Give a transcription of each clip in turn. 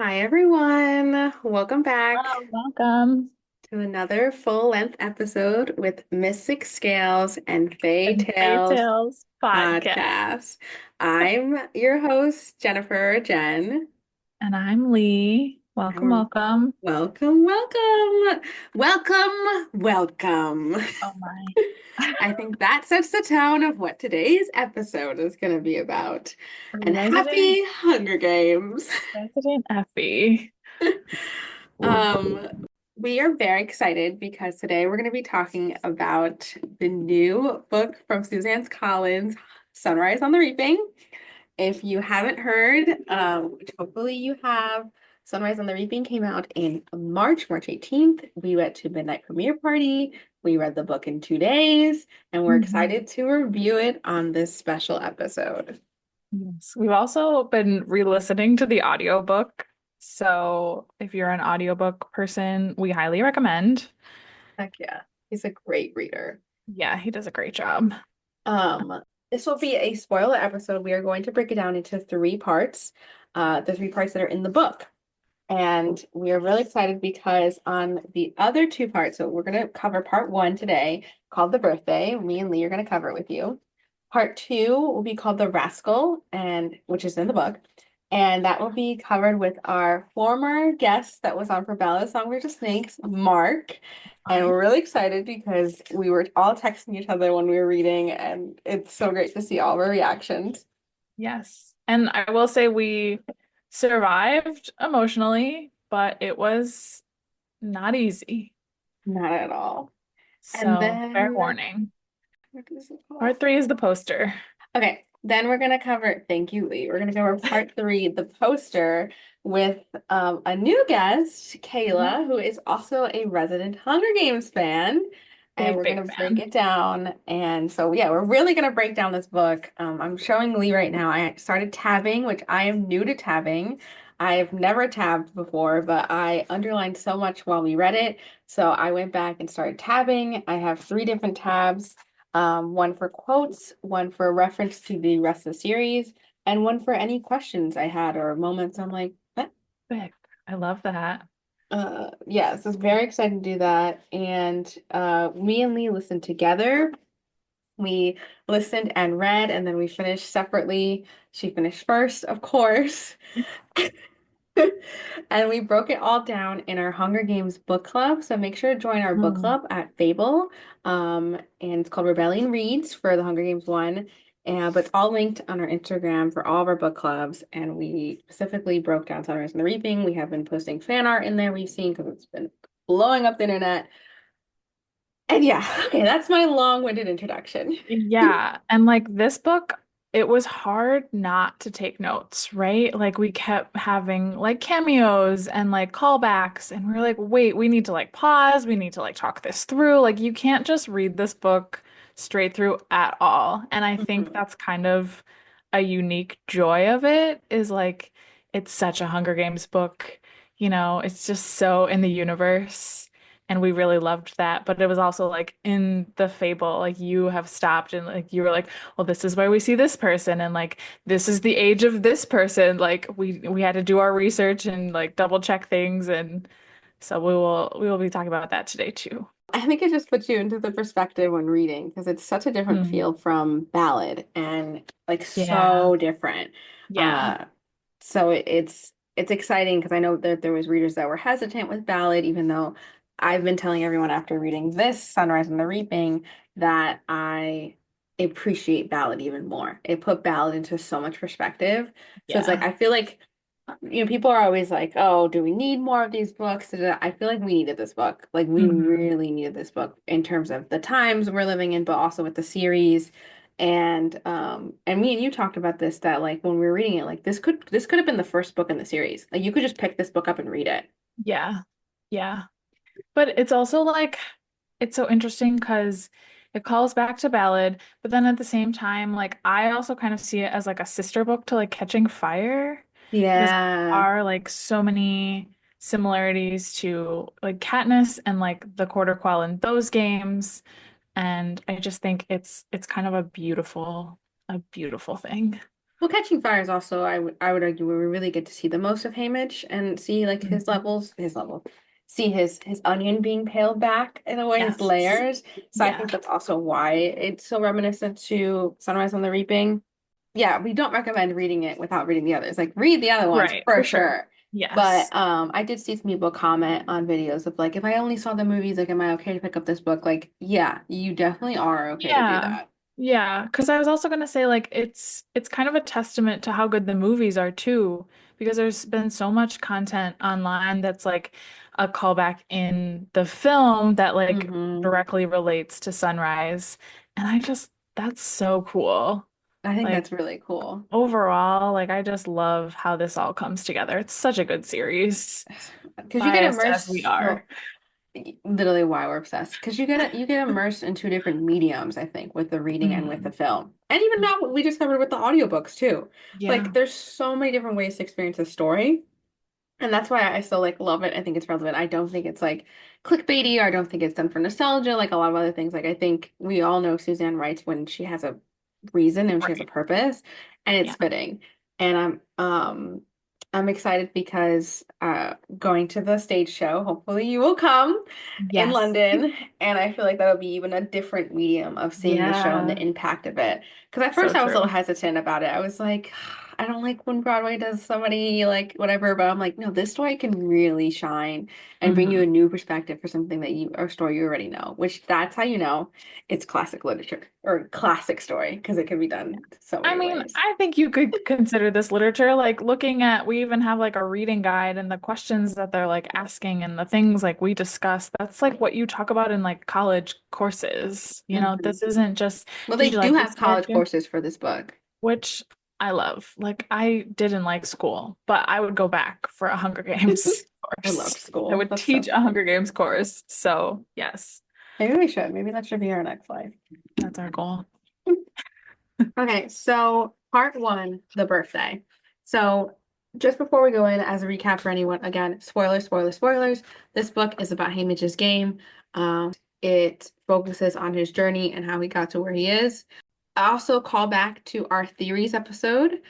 Hi, everyone. Welcome back Oh, welcome. to another full-length episode with Mystic Scales and Fae And Fairy Tales Tales podcast. podcast. I'm your host, Jennifer Jen. And I'm Lee. And Welcome, we're welcome. welcome. Oh my. I think that sets the tone of what today's episode is going to be about. And Resident happy Hunger Games. Resident Effie. Um, we are very excited because today we're going to be talking about the new book from Suzanne Collins, Sunrise on the Reaping. If you haven't heard, which hopefully you have, Sunrise on the Reaping came out in March 18th. We went to midnight premiere party. We read the book in 2 days, and we're Mhm. excited to review it on this special episode. Yes. We've also been re-listening to the audiobook. So if you're an audiobook person, we highly recommend. Heck yeah, he's a great reader. Yeah, he does a great job. This will be a spoiler episode. We are going to break it down into three parts, the three parts that are in the book. And we are really excited because on the other two parts, so we're going to cover part one today, called The Birthday. Me and Lee are going to cover it with you. Part two will be called The Rascal, and which is in the book. And that will be covered with our former guest that was on for Ballad Song We're Just Snakes, Mark. And Fine. we're really excited because we were all texting each other when we were reading, and it's so great to see all of our reactions. Yes. And I will say we survived emotionally, but it was not easy. Not at all. And So, fair then, warning. what is it called? Part three is the poster. Okay, then we're gonna cover, thank you, Lee. We're gonna cover part three, the poster, with a new guest, Kayla, who is also a resident Hunger Games fan. And Big, we're big gonna break fan. it down. And so, yeah, we're really gonna break down this book. I'm showing Lee right now. I started tabbing, which I am new to tabbing. I've never tabbed before, but I underlined so much while we read it. So I went back and started tabbing. I have three different tabs, one for quotes, one for reference to the rest of the series, and one for any questions I had or moments I'm like, eh. Big. I love that. Yeah, so it's very excited to do that. And me and Lee listened together. We listened and read, and then we finished separately. She finished first, of course. And we broke it all down in our Hunger Games book club. So make sure to join our book Mm. club at Fable. And it's called Rebellion Reads for the Hunger Games one. And but it's all linked on our Instagram for all of our book clubs. And we specifically broke down Sunrise and the Reaping. We have been posting fan art in there we've seen because it's been blowing up the internet. And yeah, okay, that's my long-winded introduction. Yeah. And like this book, it was hard not to take notes, right? Like we kept having like cameos and like callbacks, and we are like, wait, we need to like pause. We need to like talk this through. Like you can't just read this book straight through at all. And I think Mhm. that's kind of a unique joy of it is like it's such a Hunger Games book. It's just so in the universe. And we really loved that. But it was also like in the fable, like you have stopped and like you were like, well, this is where we see this person, and like this is the age of this person. Like we had to do our research and like double check things. And so we will be talking about that today too. I think it just puts you into the perspective when reading because it's such a different Hmm. feel from ballad and like Yeah. so different. Yeah. Uh, so it's exciting because I know that there was readers that were hesitant with ballad, even though I've been telling everyone after reading this Sunrise and the Reaping that I appreciate ballad even more. It put ballad into so much perspective. So it's like Yeah. I feel like people are always like, "Oh, do we need more of these books?" Da, da, da. I feel like we needed this book. Like we Hmm. really needed this book in terms of the times we're living in, but also with the series. And me and you talked about this that like when we were reading it, like this could have been the first book in the series. Like you could just pick this book up and read it. Yeah. Yeah. But it's also like it's so interesting because it calls back to ballad, but then at the same time, like I also kind of see it as like a sister book to like Catching Fire because there Yeah. are like so many similarities to like Katniss and like the Quarter Quell in those games. And I just think it's kind of a beautiful thing. Well, Catching Fire is also, I would argue, where we really get to see the most of Haymitch and see like Mhm. his level, see his onion being peeled back in a way, his Yes. layers. So I Yeah. think that's also why it's so reminiscent to Sunrise on the Reaping. Yeah, we don't recommend reading it without reading the others. Like read the other ones Right, for for sure. sure. But Yes. I did see some people comment on videos of like, if I only saw the movies, like, am I okay to pick up this book? Like, yeah, you definitely are okay to do Yeah. that. Yeah, because I was also gonna say like it's kind of a testament to how good the movies are too, because there's been so much content online that's like a callback in the film that like Hmm. directly relates to Sunrise. And I just that's so cool. I think Like that's really cool. overall, like I just love how this all comes together. It's such a good series, Because you get biased as we immersed, are. well, literally why we're obsessed. Because you get immersed in two different mediums, I think, with the reading and with the Mhm. film. And even now we just covered with the audiobooks too. Like Yeah. there's so many different ways to experience a story. And that's why I still like love it. I think it's relevant. I don't think it's like clickbaity or I don't think it's done for nostalgia, like a lot of other things. Like I think we all know Suzanne writes when she has a reason and she has a Right. purpose and it's Yeah. fitting. And I'm excited because going to the stage show, hopefully you will come in Yes. London. And I feel like that'll be even a different medium of seeing the show and the Yeah. impact of it. Because at So first I was a little true. hesitant about it. I was like, I don't like when Broadway does so many like whatever, but I'm like, no, this story can really shine and bring you Mhm. a new perspective for something that you or story you already know, which that's how you know it's classic literature or classic story because it can be done so I many mean, ways. I think you could consider this literature. Like looking at, we even have like a reading guide and the questions that they're like asking and the things like we discuss. That's like what you talk about in like college courses. You know, Hmm. this isn't just, Well, did they you do like this have college character? courses for this book. Which I love. Like I didn't like school, but I would go back for a Hunger Games I loved course. I school. would That's so teach a fun. Hunger Games course. So yes, Maybe we should. Maybe that should be our next life. that's our goal. Okay, so part one, the birthday. So just before we go in, as a recap for anyone, again, spoilers, spoilers, spoilers. This book is about Haymitch's game. It focuses on his journey and how he got to where he is. I also call back to our theories episode.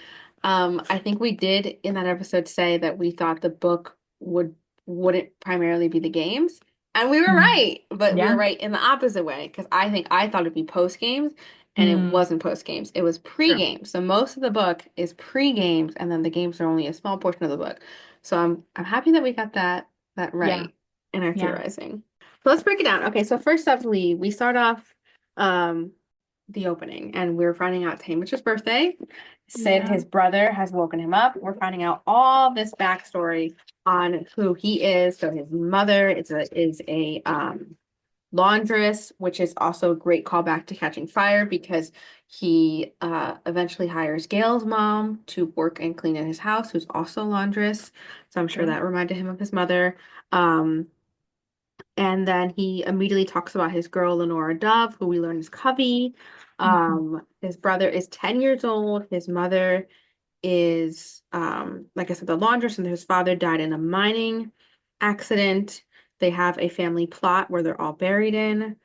I think we did in that episode say that we thought the book wouldn't primarily be the games. And we were Mm. right, but we were Yeah. right in the opposite way because I think I thought it'd be post games and it Mm. wasn't post games. It was True. pre-games. So most of the book is pre-games and then the games are only a small portion of the book. So I'm happy that we got that Yeah. right in our Yeah. theorizing. So let's break it down. Okay, so first up we start off um the opening and we're finding out it's Haymitch's birthday. Sid, Yeah. his brother, has woken him up. We're finding out all this backstory on who he is. So his mother is a laundress, which is also a great callback to Catching Fire because he eventually hires Gail's mom to work and clean in his house, who's also a laundress. So I'm sure True. that reminded him of his mother. Um, and then he immediately talks about his girl, Lenora Dove, who we learn is Covey. Mhm. His brother is 10 years old. His mother is, like I said, the laundress, and his father died in a mining accident. They have a family plot where they're all buried in.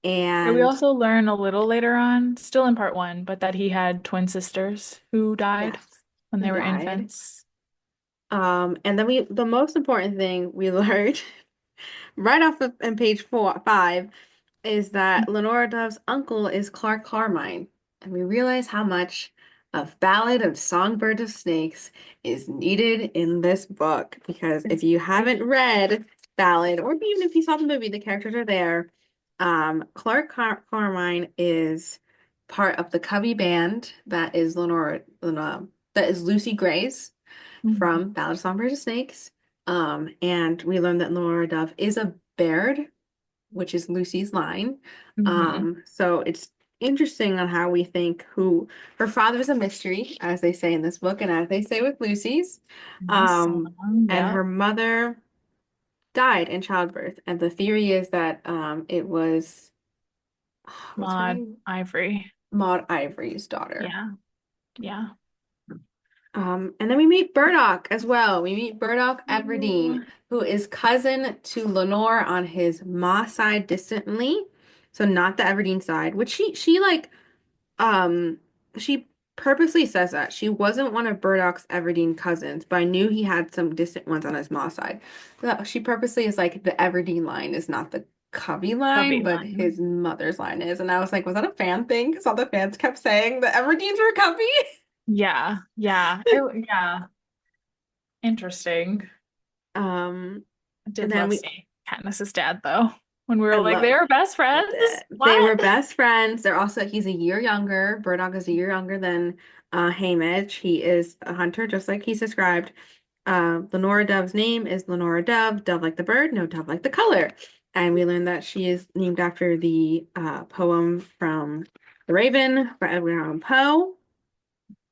Yeah, we And also learn a little later on, still in part one, but that he had twin sisters who died yes, when who they were died. infants. And then the most important thing we learned right off of on page 5 is that Lenora Dove's uncle is Clark Carmine. And we realize how much of Ballad of Songbird of Snakes is needed in this book. Because if It's you great. haven't read Ballad, or even if you saw the movie, the characters are there. Clark Carmine is part of the Covey band that is that is Lucy Gray's Mhm. from Ballad of Songbird of Snakes. And we learned that Lenora Dove is a Baird, which is Lucy's line. Mhm. So it's interesting on how we think who her father is a mystery, as they say in this book, and as they say with Lucy's. Yes. And Yeah. her mother died in childbirth, and the theory is that it was what's her Maud name? Ivory. Maud Ivory's daughter. Yeah. Yeah. And then we meet Burdock as well. We meet Burdock Everdeen, Ooh. who is cousin to Lenore on his Ma side distantly. So not the Everdeen side, which she like um she purposely says that. She wasn't one of Burdock's Everdeen cousins, but I knew he had some distant ones on his mom's side. So she purposely is like the Everdeen line is not the Covey line, Cubby but line. his mother's line is. And I was like, was that a fan thing? Because all the fans kept saying the Everdeens were Covey. Yeah, yeah, yeah. Interesting. Um, I and did then love we seeing Katniss's dad though. When we I were like, they love were best loved friends. it. They were What? best friends. They're also he's a year younger. Burdock is a year younger than Haymitch. He is a hunter, just like he's described. Lenora Dove's name is Lenora Dove, Dove like the bird, no dove like the color. And we learned that she is named after the poem from The Raven by Edgar Allan Poe.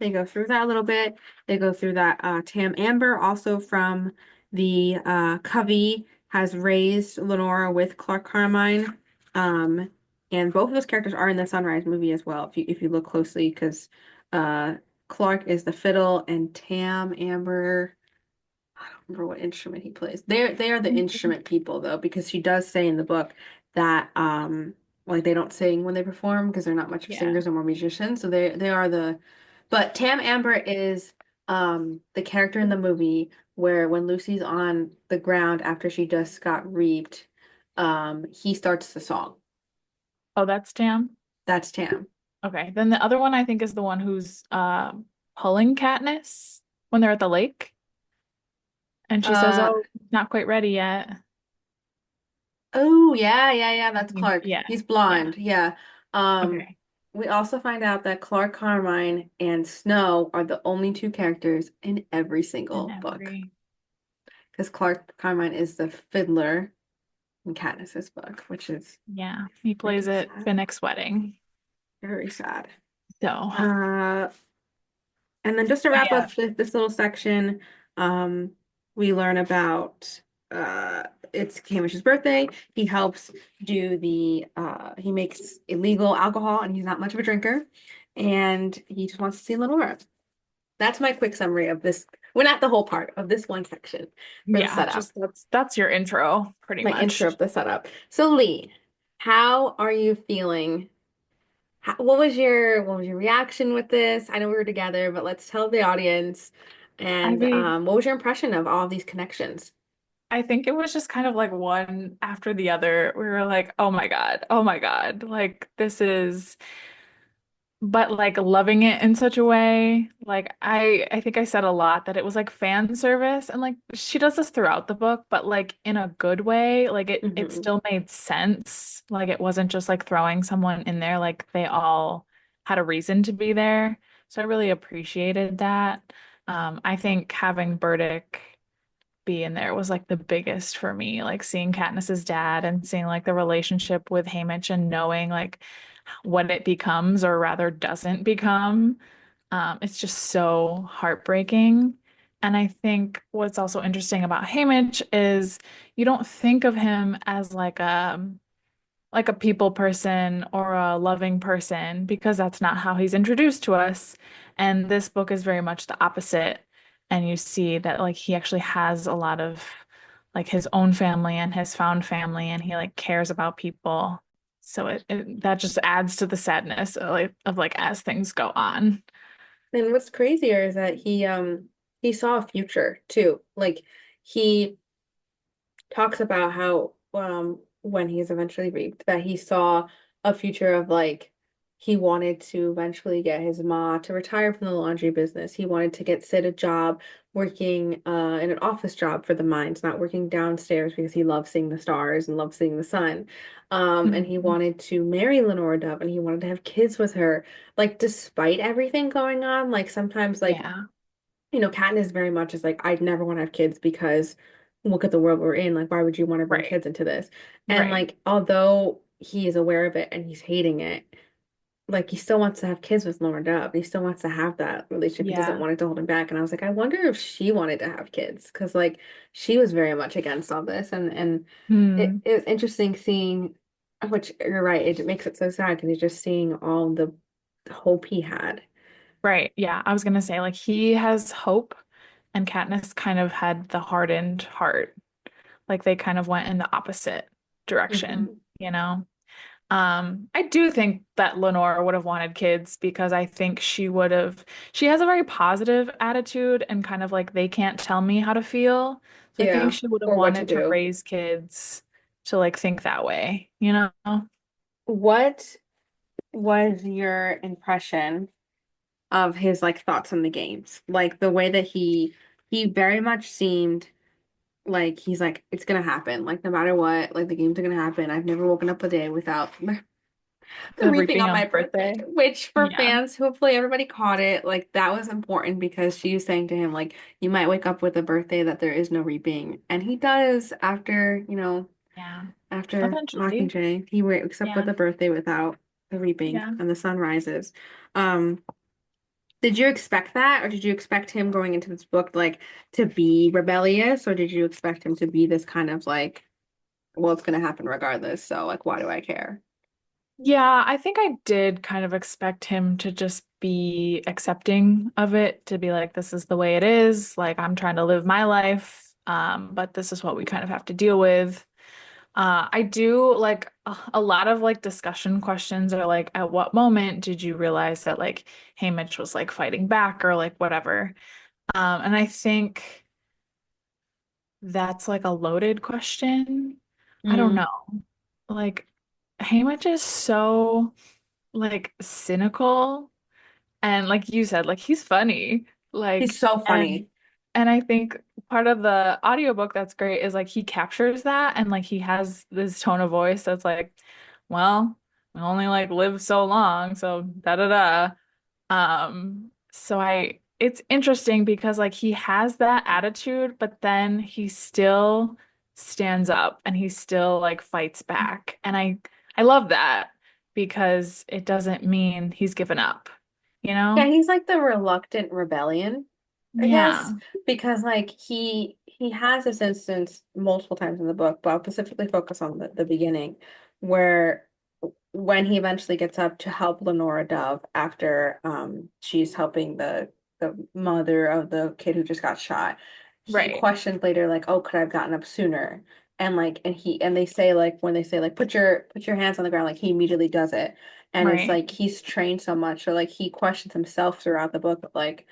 They go through that a little bit. They go through that Tam Amber, also from the Covey, has raised Lenora with Clark Carmine. Um, and both of those characters are in the Sunrise movie as well, if you look closely, because uh, Clark is the fiddle and Tam Amber remember what instrument he plays. They are the instrument people though, because she does say in the book that like they don't sing when they perform because they're not much of Yeah. singers or more musicians. So they are the but Tam Amber is the character in the movie where when Lucy's on the ground after she just got reaped, he starts the song. Oh, that's Tam. That's Tam. Okay. Then the other one I think is the one who's pulling Katniss when they're at the lake. And she says, Uh "Oh, not quite ready yet." Oh, yeah, yeah, yeah, I that's think, Clark. yeah. He's Yeah. blonde. Yeah. Um, Okay. we also find out that Clark Carmine and Snow are the only two characters in every And single book. every, Because Clark Carmine is the fiddler in Katniss's book, which is yeah, he plays freaking at sad. Finnick's wedding. Very sad. So, Uh, and then just to wrap yeah. up this little section, um, we learn about uh, it's Hamish's birthday. He helps do he makes illegal alcohol and he's not much of a drinker. And he just wants to see Lenora. That's my quick summary of this. Well, not the whole part of this one section for the Yeah, setup, just that's your intro pretty my intro of much. the setup. So Lee, how are you feeling? What was your reaction with this? I know we were together, but let's tell the audience. I And mean, what was your impression of all of these connections? I think it was just kind of like one after the other. We were like, "Oh my God. Oh my God. Like this is but like loving it in such a way. Like I think I said a lot that it was like fan service and like she does this throughout the book, but like in a good way. Like it Hmm. still made sense. Like it wasn't just like throwing someone in there, like they all had a reason to be there. So I really appreciated that. I think having Burdick be in there was like the biggest for me, like seeing Katniss's dad and seeing like the relationship with Haymitch and knowing like what it becomes or rather doesn't become. It's just so heartbreaking. And I think what's also interesting about Haymitch is you don't think of him as like a people person or a loving person because that's not how he's introduced to us. And this book is very much the opposite. And you see that like he actually has a lot of like his own family and his found family and he like cares about people. So it that just adds to the sadness of like as things go on. And what's crazier is that he saw a future too. Like he talks about how when he's eventually raped that he saw a future of like he wanted to eventually get his ma to retire from the laundry business. He wanted to get Sid a job working in an office job for the mines, not working downstairs because he loves seeing the stars and loves seeing the sun. And he Mhm. wanted to marry Lenora Dove and he wanted to have kids with her. Like despite everything going on, like sometimes like Yeah, Katniss very much is like, I'd never want to have kids because look at the world we're in. Like, why would you want to bring right, kids into this? And right. like, although he is aware of it and he's hating it, like he still wants to have kids with Lauren Dove. He still wants to have that relationship. He doesn't Yeah. want it to hold him back. And I was like, I wonder if she wanted to have kids because like she was very much against all this. And it, Hmm. it was interesting seeing, which you're right, it makes it so sad because you're just seeing all the hope he had. Right. Yeah. I was gonna say like he has hope and Katniss kind of had the hardened heart. Like they kind of went in the opposite direction, Hmm. you know? I do think that Lenore would have wanted kids because I think she has a very positive attitude and kind of like they can't tell me how to feel. So I think Yeah. she would have Or what to wanted to do. raise kids to like think that way, you know? What was your impression of his like thoughts on the games? Like the way that he very much seemed like he's like it's gonna happen. Like no matter what, like the games are gonna happen. I've never woken up a day without the The reaping reaping on on my birthday, birthday. which for Yeah. fans, hopefully everybody caught it. Like that was important because she was saying to him, like, you might wake up with a birthday that there is no reaping. And he does after, Yeah. after Eventually. Mockingjay, he wakes up with Yeah. a birthday without the reaping Yeah. and the sun rises. Um, did you expect that, or did you expect him going into this book like to be rebellious, or did you expect him to be this kind of like, well, it's gonna happen regardless, so like why do I care? Yeah, I think I did kind of expect him to just be accepting of it, to be like, this is the way it is. Like, I'm trying to live my life, but this is what we kind of have to deal with. I do like a lot of like discussion questions are like, at what moment did you realize that like Haymitch was like fighting back or like whatever? And I think that's like a loaded question. I don't Mm. know. Like, Haymitch is so like cynical and like you said like he's funny He's like so and funny. and I think part of the audiobook that's great is like he captures that and like he has this tone of voice that's like well we only like live so long so da da da so I it's interesting because like he has that attitude but then he still stands up and he still like fights back and I love that because it doesn't mean he's given up, you Yeah, know? he's like the reluctant rebellion, I guess, Yeah, because like he has this instance multiple times in the book, but I'll specifically focus on the beginning, where when he eventually gets up to help Lenora Dove after she's helping the mother of the kid who just got shot, he right, questions later like, oh, could I have gotten up sooner? And like and they say like when they say like put your hands on the ground, like he immediately does it. And it's right. like he's trained so much, or like he questions himself throughout the book, like,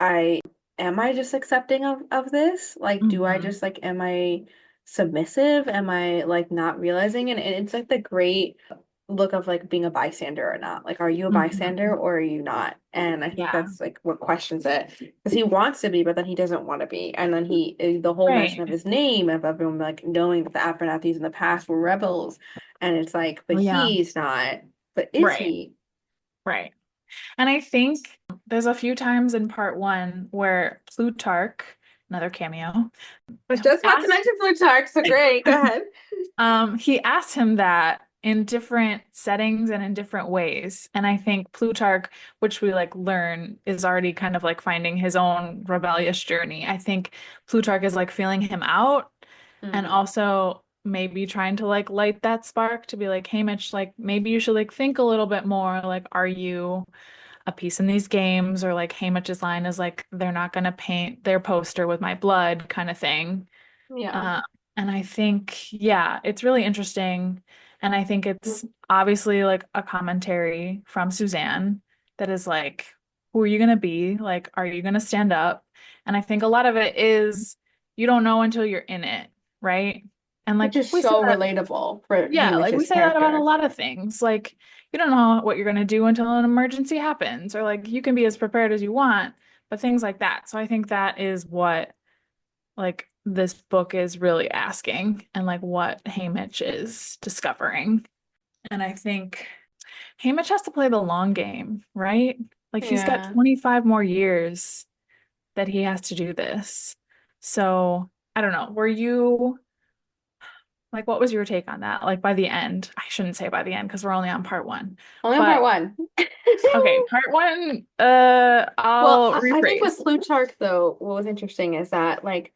I am I just accepting of this? Like, do I Hmm. just like am I submissive? Am I like not realizing? And it's like the great look of like being a bystander or not. Like, are you a bystander Hmm. or are you not? And I think Yeah, that's like what questions it because he wants to be, but then he doesn't want to be. And then the whole mention right. of his name of everyone like knowing that the Abernathy's in the past were rebels, and it's like, but Oh yeah, he's not. But is right, he? right. And I think there's a few times in part one where Plutarch, another cameo, I was just about to asked mention Plutarch, so great. Go ahead. He asked him that in different settings and in different ways. And I think Plutarch, which we like learn, is already kind of like finding his own rebellious journey. I think Plutarch is like feeling him out and Hmm. also maybe trying to like light that spark to be like, hey Mitch, like maybe you should like think a little bit more. Like, are you a piece in these games? Or like Haymitch's line is like, they're not gonna paint their poster with my blood kind of thing. Yeah. Uh, and I think, yeah, it's really interesting. And I think it's obviously like a commentary from Suzanne that is like, who are you going to be? Like, are you going to stand up? And I think a lot of it is you don't know until you're in it, right? And like Which is we say so that, relatable for yeah, like we Haymitch's say that about a character. lot of things. Like, you don't know what you're going to do until an emergency happens, or like you can be as prepared as you want, but things like that. So I think that is what like this book is really asking and like what Haymitch is discovering. And I think Haymitch has to play the long game, right? Like he's got Yeah. 25 more years that he has to do this. So I don't know. Were you like, what was your take on that? Like by the end, I shouldn't say by the end because we're only on part one. Only on part But one. okay, part one, Well, I'll I think with rephrase. Plutarch, though, what was interesting is that, like,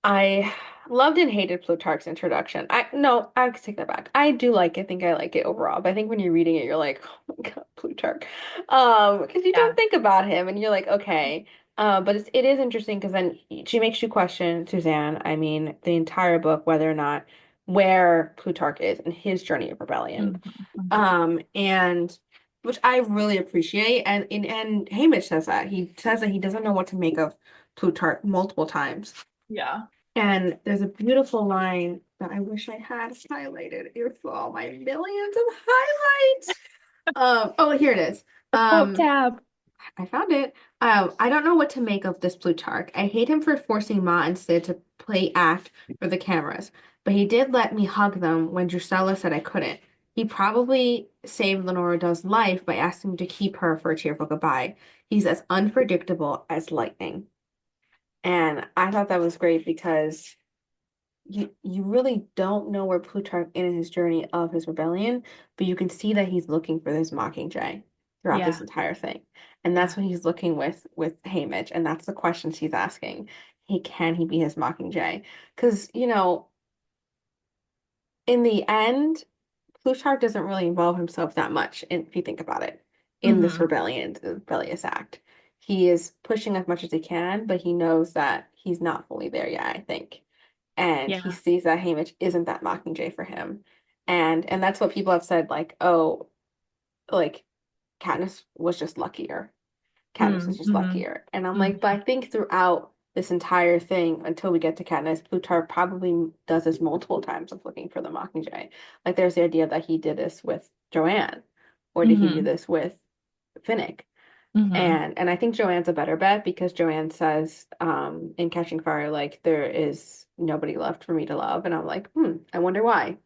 I loved and hated Plutarch's introduction. I could take that back. I do like it. I think I like it overall. But I think when you're reading it, you're like, oh my God, Plutarch. Because you don't Yeah. think about him and you're like, okay. But it is interesting because then she makes you question Suzanne. I mean, the entire book, whether or not where Plutarch is in his journey of rebellion. Mhm. Mhm. And which I really appreciate. And Haymitch says that. He says that he doesn't know what to make of Plutarch multiple times. Yeah. And there's a beautiful line that I wish I had highlighted here for all my millions of highlights. Oh, here it is. The quote Um, tab. I found it. I don't know what to make of this Plutarch. I hate him for forcing Ma and Sid to play act for the cameras, but he did let me hug them when Drusilla said I couldn't. He probably saved Lenora Dove's life by asking me to keep her for a cheerful goodbye. He's as unpredictable as lightning. And I thought that was great because you really don't know where Plutarch in his journey of his rebellion, but you can see that he's looking for this Mockingjay throughout this Yeah. entire thing. And that's Yeah. what he's looking with Haymitch, and that's the questions he's asking. Can he be his Mockingjay? Because, in the end, Plutarch doesn't really involve himself that much, if you think about it, in this Hmm. rebellious act. He is pushing as much as he can, but he knows that he's not fully there yet, I think. And he Yeah. sees that Haymitch isn't that Mockingjay for him. And that's what people have said, like, oh, like Katniss was just luckier. Katniss is just Mm-hmm. luckier. And I'm like, but Hmm. I think throughout this entire thing, until we get to Katniss, Plutarch probably does this multiple times of looking for the Mockingjay. Like there's the idea that he did this with Joanne, or did he do Hmm. this with Finnick? Hmm. And I think Joanne's a better bet because Joanne says in Catching Fire, like, there is nobody left for me to love. And I'm like, I wonder why.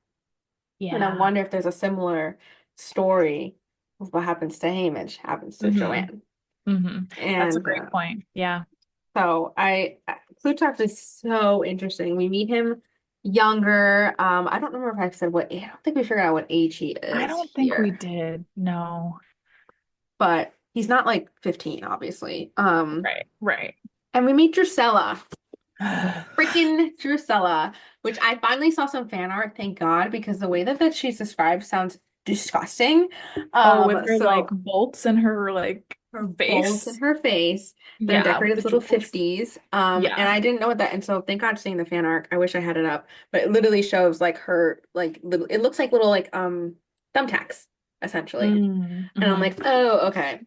And I Yeah. wonder if there's a similar story of what happens to Haymitch happens to Hmm. Joanne. Hmm. That's a And great point. Yeah. so Plutarch is so interesting. We meet him younger. I don't remember if I said what, I don't think we figured out what age he I is don't think we here, did. No. but he's not like 15, obviously. Right. Right. And we meet Drusilla. Freaking Drusilla, which I finally saw some fan art, thank God, because the way that she's described sounds disgusting. Oh, with her like So bolts in her like her bolts in face. her face, they're Yeah, with decorated the as little jewels. 50s. And Yeah. I didn't know what that, and so thank God seeing the fan art. I wish I had it up, but it literally shows like her like little, it looks like little like thumbtacks, essentially. And I'm Mm-hmm. like, oh, okay.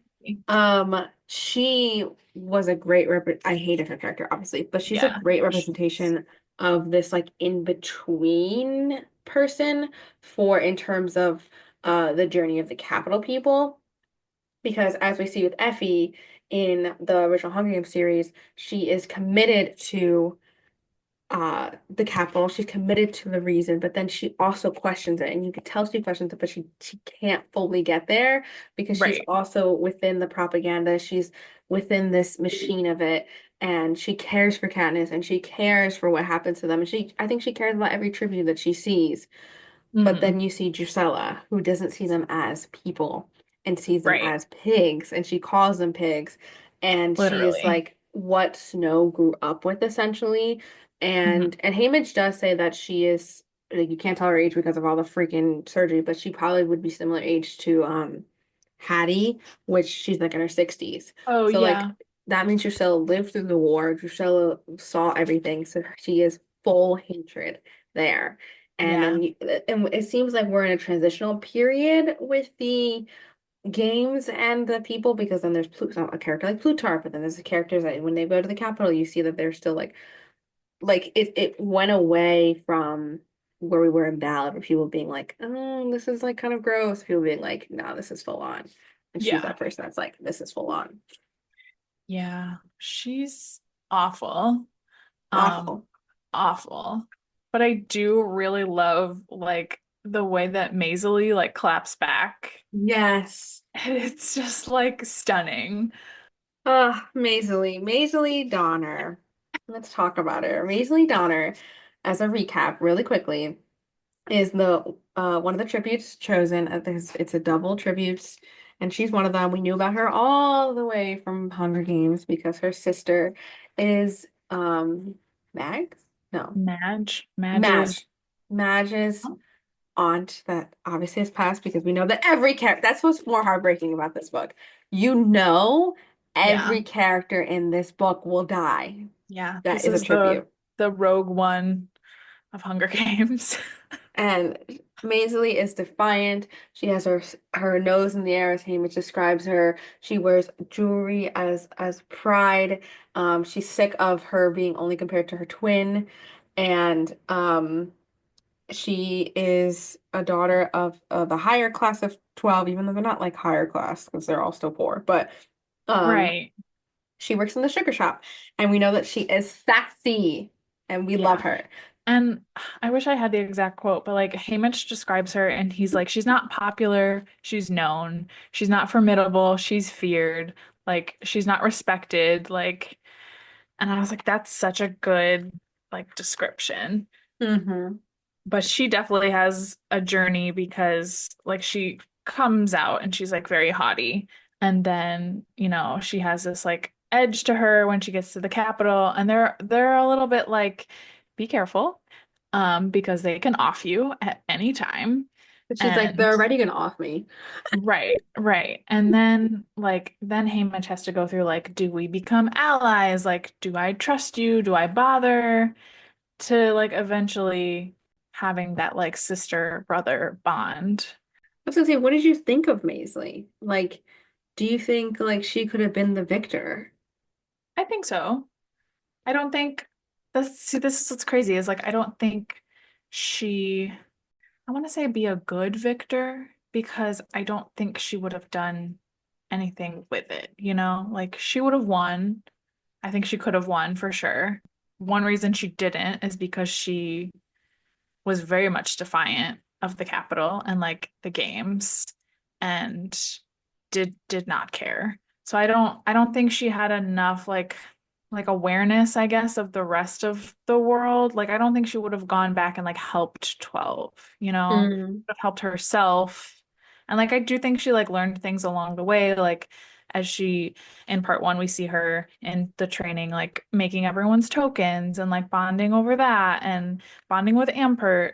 She was a great I hated her character, obviously, but she's a Yeah. great She's representation of this like in between person for in terms of the journey of the capital people. Because as we see with Effie in the original Hunger Games series, she is committed to the capital. She's committed to the reason, but then she also questions it. And you can tell she questions it, but she can't fully get there because she's right. also within the propaganda. She's within this machine of it. And she cares for Katniss and she cares for what happens to them. And I think she cares about every tribute that she sees. But Hmm. then you see Drusilla, who doesn't see them as people and sees them Right. as pigs, and she calls them pigs. And she is Literally. like what Snow grew up with, essentially. Hmm. And Haymitch does say that she is like you can't tell her age because of all the freaking surgery, but she probably would be similar age to Hattie, which she's like in her 60s. Oh So like yeah. that means Drusilla lived through the war. Drusilla saw everything, so she is full hatred there. And Yeah. then and it seems like we're in a transitional period with the games and the people because then there's a character like Plutarch, but then there's the characters that when they go to the Capitol, you see that they're still like it went away from where we were in Ballad, where people being like, oh, this is like kind of gross. People being like, no, this is full on. And she's Yeah. that person that's like, this is full on. Yeah. She's awful. Um, Awful. awful. But I do really love like the way that Maisie like claps back. Yes. And it's just like stunning. Maisie Donner. Let's talk about her. Maisie Donner, as a recap, really quickly, is the one of the tributes chosen. It's a double tributes, and she's one of them. We knew about her all the way from Hunger Games because her sister is Mags? No, Madge's. Madge. Madge's aunt that obviously has passed because we know that every character, that's what's more heartbreaking about this book. You know, Yeah. every character in this book will die. Yeah. That This is a is the tribute. the Rogue One. of Hunger Games. And Maisley is defiant. She has her nose in the air, as Haymitch describes her. She wears jewelry as pride. She's sick of her being only compared to her twin, and she is a daughter of the higher class of 12, even though they're not like higher class because they're all still poor. But um, Right. she works in the sugar shop, and we know that she is sassy, and we love Yeah. her. And I wish I had the exact quote, but like Haymitch describes her and he's like, she's not popular, she's known, she's not formidable, she's feared, like she's not respected, like, and I was like, that's such a good like description. Hmm. But she definitely has a journey because like she comes out and she's like very haughty. And then, she has this like edge to her when she gets to the Capitol and they're a little bit like, be careful, because they can off you at any time. But she's like, they're And already gonna off me. right, right. And then Haymitch has to go through like, do we become allies? Like, do I trust you? Do I bother? To like eventually having that like sister brother bond. I was gonna say, what did you think of Maisley? Like, do you think like she could have been the victor? I think so. I don't think this is what's crazy is like I don't think she I want to say be a good victor because I don't think she would have done anything with it, you know? Like she would have won. I think she could have won for sure. One reason she didn't is because she was very much defiant of the Capitol and like the games and did not care. So I don't think she had enough like awareness, I guess, of the rest of the world. Like I don't think she would have gone back and like helped 12, you know, Mm. have helped herself. And like I do think she like learned things along the way, like as she in part one we see her in the training like making everyone's tokens and like bonding over that and bonding with Ampert.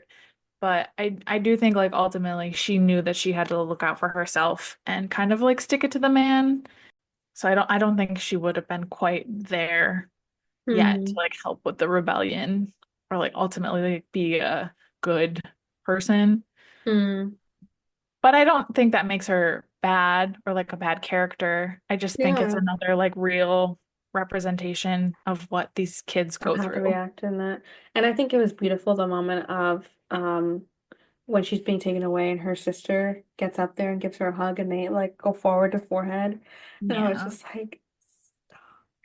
But I do think like ultimately she knew that she had to look out for herself and kind of like stick it to the man. So I don't think she would have been quite there yet to Hmm. like help with the rebellion or like ultimately like, be a good person. Mm. But I don't think that makes her bad or like a bad character. I just think it's Yeah. another like real representation of what these kids Of go how to through. react in that. And I think it was beautiful the moment of when she's being taken away and her sister gets up there and gives her a hug and they like go forward to forehead. And I was Yeah. just like,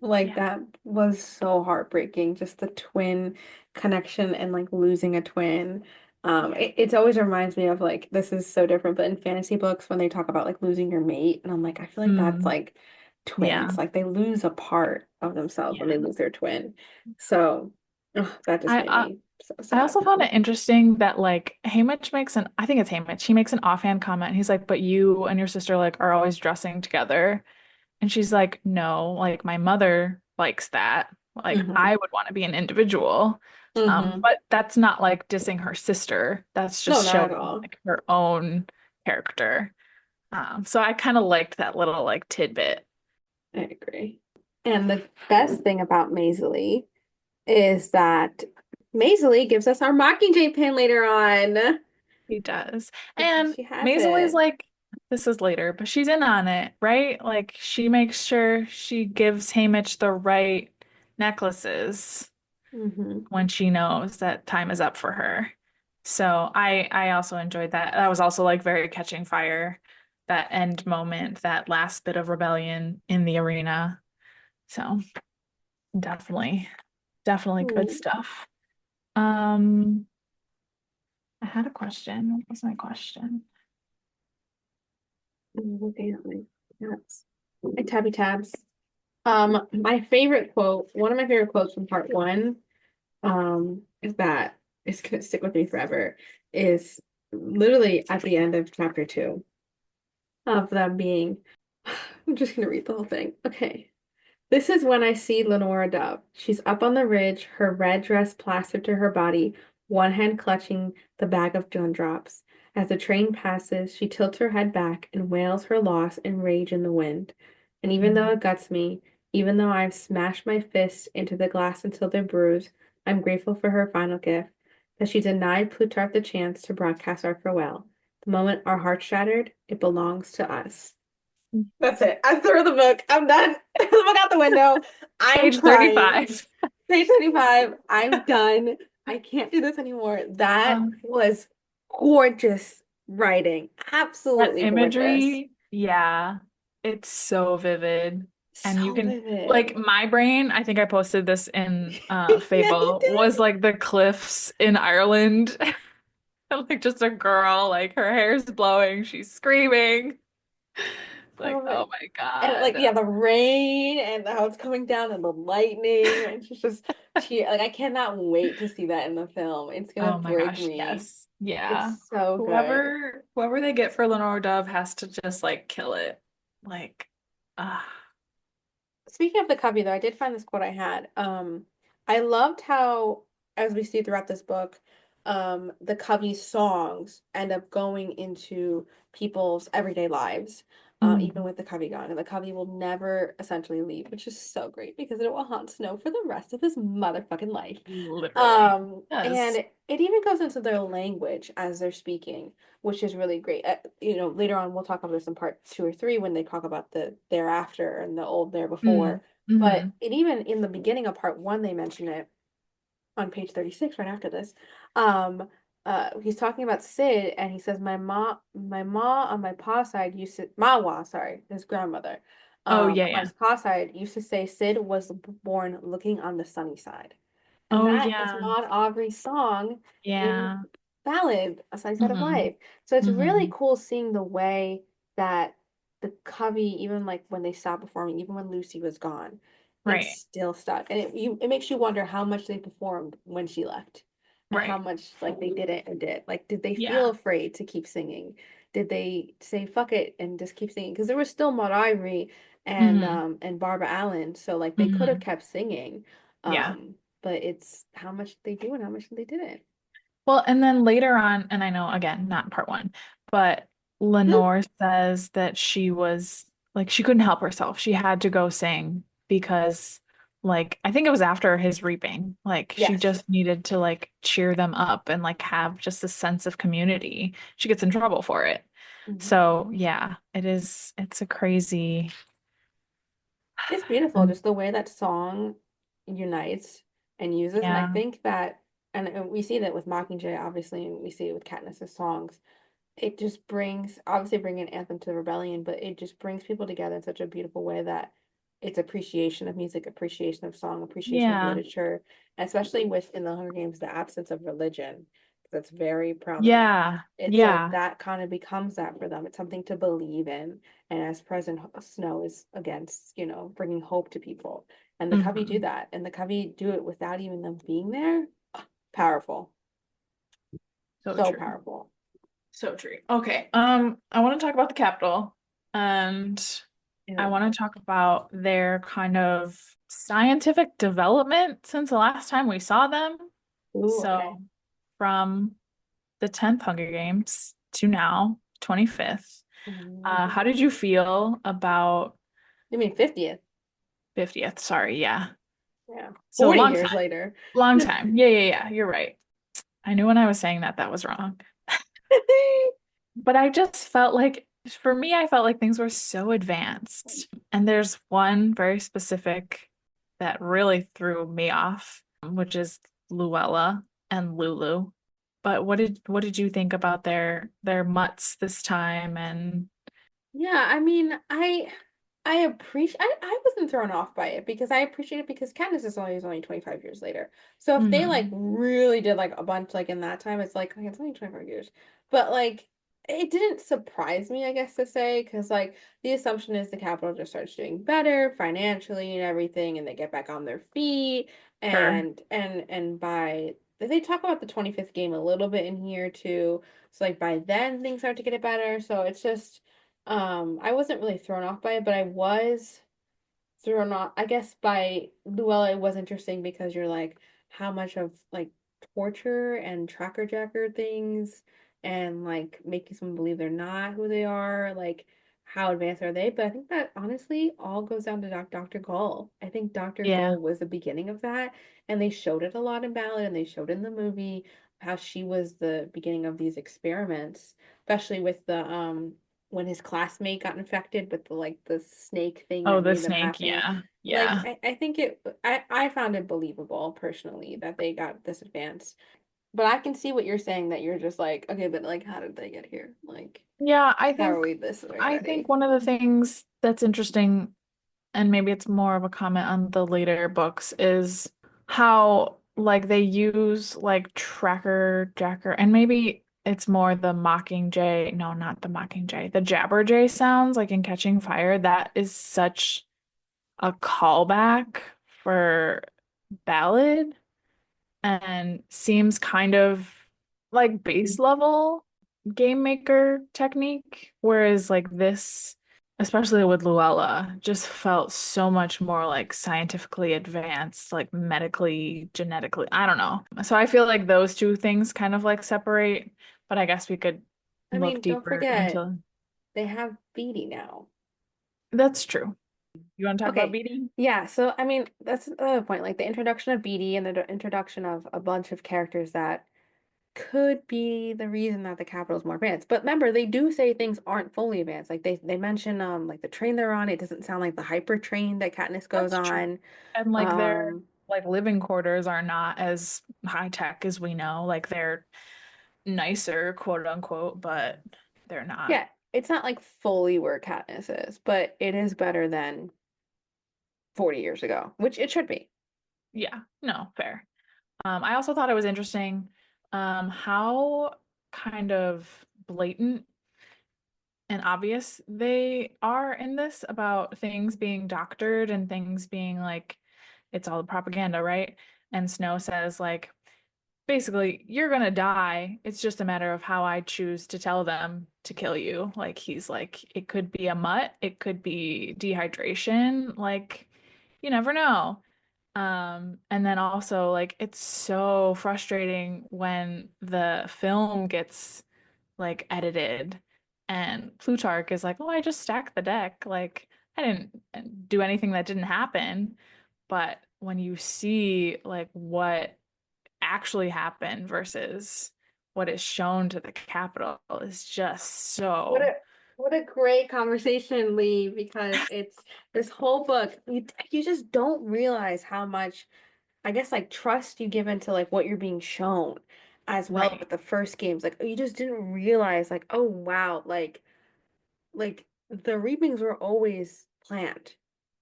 like Yeah. that was so heartbreaking, just the twin connection and like losing a twin. Yeah. It always reminds me of like this is so different, but in fantasy books when they talk about like losing your mate, and I'm like, I feel like that's Mm, like yeah. twins, like they lose a part of themselves when Yeah. they lose their twin. So ugh, that just I made me so I sad. also found it interesting that like Haymitch makes an I think it's Haymitch. He makes an offhand comment. He's like, "But you and your sister like are always dressing together." And she's like, "No, like my mother likes that. Like Hmm. I would want to be an individual." Hmm. But that's not like dissing her sister. That's No, just not at showing all. like her own character. So I kind of liked that little like tidbit. I agree. And the best thing about Maisley is that Maisley gives us our Mockingjay pin later on He does. because And she has Maisley's it. like, this is later, but she's in on it, right? Like she makes sure she gives Haymitch the right necklaces Hmm. when she knows that time is up for her. So I also enjoyed that. That was also like very catching fire, that end moment, that last bit of rebellion in the arena. So definitely, definitely good stuff. Um, I had a question. What was my question? Okay, yes. My tabby tabs. My favorite quote, one of my favorite quotes from part one, is that it's gonna stick with me forever, is literally at the end of chapter two of them being, I'm just gonna read the whole thing. Okay. This is when I see Lenora Dove. She's up on the ridge, her red dress plastered to her body, one hand clutching the bag of gumdrops. As the train passes, she tilts her head back and wails her loss and rage in the wind. And even though it guts me, even though I've smashed my fists into the glass until they're bruised, I'm grateful for her final gift. that she denied Plutarch the chance to broadcast our farewell. The moment our hearts shattered, it belongs to us. That's it. I threw the book. I'm done. The book out the window. I'm Page crying. 35. Page 35. I'm done. I can't do this anymore. That Um, was gorgeous writing. that Absolutely gorgeous. imagery, yeah, it's so vivid. And you So can, vivid. like, my brain, I think I posted this in Yeah, you Fable, did. was like the cliffs in Ireland. Like just a girl, like her hair's blowing, she's screaming. Like, Oh my. oh my And like, God. yeah, the rain and how it's coming down and the lightning. And she's just tear like I cannot wait to see that in the film. It's gonna Oh my break gosh, me. yes. Yeah. It's so good. Whoever they get for Lenore Dove has to just like kill it. Like, ah, Speaking of the cubby, though, I did find this quote I had. I loved how, as we see throughout this book, the cubby's songs end up going into people's everyday lives, even mm, with the cubby gone. And the cubby will never essentially leave, which is so great because it will haunt Snow for the rest of his motherfucking life. literally. And Yes. it even goes into their language as they're speaking, which is really great. Later on we'll talk about this in part 2 or 3 when they talk about the thereafter and the old there Mm, before. But hmm. it even in the beginning of part 1 they mention it on page 36 right after this. Um, he's talking about Sid and he says my ma on my pa side used to Mawa, sorry, his grandmother. Oh yeah, On yeah. his pa side used to say Sid was born looking on the sunny side. And Oh that is yeah. Maud Aubrey's song in Yeah. Ballad, A Sunny Side of Hmm. Life. So it's really Hmm. cool seeing the way that the covey, even like when they stopped performing, even when Lucy was gone, it Right. still stuck. And it makes you wonder how much they performed when she left and how Right. much like they did it and did. Like, did they feel Yeah. afraid to keep singing? Did they say fuck it and just keep singing? Because there was still Maud Ivory Hmm. and Barbara Allen, so like they could have Hmm. kept singing. Yeah. But it's how much they do and how much they didn't. Well, and then later on, and I know again, not part one, but Lenore says that she was like she couldn't help herself. She had to go sing because like I think it was after his reaping. Like she Yes. just needed to like cheer them up and like have just a sense of community. She gets in trouble for it. Mhm. So yeah, it's a crazy It's beautiful, just the way that song unites and uses. And I yeah. think that, and we see that with Mockingjay, obviously, and we see it with Katniss's songs. It just brings, obviously, bringing Anthem to the Rebellion, but it just brings people together in such a beautiful way that it's appreciation of music, appreciation of song, appreciation of Yeah. literature, and especially with in the Hunger Games, the absence of religion that's very prominent. Yeah. It's like Yeah. that kind of becomes that for them. It's something to believe in. And as President Snow is against, bringing hope to people. And the Covey do Hmm. that. And the Covey do it without even them being there. Powerful. So So true. powerful. So true. Okay. I want to talk about the Capitol and I Ew. want to talk about their kind of scientific development since the last time we saw them. Ooh, okay. So from the 10th Hunger Games to now, 25th. How did you feel about You mean 50th? 50th? Sorry, yeah. Yeah. So 40 long years time. later. Long time. Yeah, yeah, yeah. You're right. I knew when I was saying that that was wrong. But I just felt like, for me, I felt like things were so advanced. And there's one very specific that really threw me off, which is Luella and Lulu. But what did you think about their mutts this time? And Yeah, I mean, I appreciate I wasn't thrown off by it because I appreciate it because Katniss is only 25 years later. So if they like mhm, really did like a bunch like in that time, it's like okay, it's only 25 years. But like it didn't surprise me, I guess to say, because like the assumption is the Capitol just starts doing better financially and everything, and they get back on their feet sure. and by they talk about the 25th game a little bit in here too. So like by then things start to get it better. So it's just I wasn't really thrown off by it, but I was thrown off, I guess, by Luella. It was interesting because you're like, how much of like torture and tracker jacker things and like making someone believe they're not who they are, like how advanced are they? But I think that honestly all goes down to Dr. Gull. I think Dr. Yeah. Gull was the beginning of that, and they showed it a lot in Ballad and they showed it in the movie. how she was the beginning of these experiments, especially with the when his classmate got infected with the like the snake thing Oh, that the made them snake, halfling. yeah. Like Yeah. I think I found it believable personally that they got this advanced. But I can see what you're saying that you're just like, okay, but like how did they get here? Like Yeah, how are we this way I think ready? one of the things that's interesting, and maybe it's more of a comment on the later books, is how like they use like Tracker Jacker, and maybe it's more the Mockingjay, no, not the Mockingjay, the Jabberjay sounds like in Catching Fire. That is such a callback for Ballad and seems kind of like base level game maker technique, whereas like this, especially with Luella, just felt so much more like scientifically advanced, like medically, genetically. I don't know. So I feel like those two things kind of like separate, but I guess we could I look mean, don't deeper forget into they have Beatty now. that's true. You want to talk about Okay. beating? Yeah, so I mean, that's the point. Like the introduction of Beatty and the introduction of a bunch of characters that could be the reason that the capital is more advanced. But remember, they do say things aren't fully advanced. Like they mention like the train they're on, it doesn't sound like the hyper train that Katniss goes That's true. on. And like their Um like living quarters are not as high tech as we know. Like they're nicer, quote unquote, but they're not. yeah, it's not like fully where Katniss is, but it is better than 40 years ago, which it should be. Yeah, no, fair. I also thought it was interesting how kind of blatant and obvious they are in this about things being doctored and things being like it's all propaganda, right? And Snow says like basically, you're gonna die. It's just a matter of how I choose to tell them to kill you. Like he's like, it could be a mutt, it could be dehydration, like you never know. And then also like it's so frustrating when the film gets like edited and Plutarch is like, "Oh, I just stacked the deck. Like I didn't do anything that didn't happen." But when you see like what actually happen versus what is shown to the capital is just What so a what a great conversation, Lee, because it's this whole book, you just don't realize how much, I guess, like trust you give into like what you're being shown as well right. with the first games. Like you just didn't realize like, oh wow, like the reapings were always planned,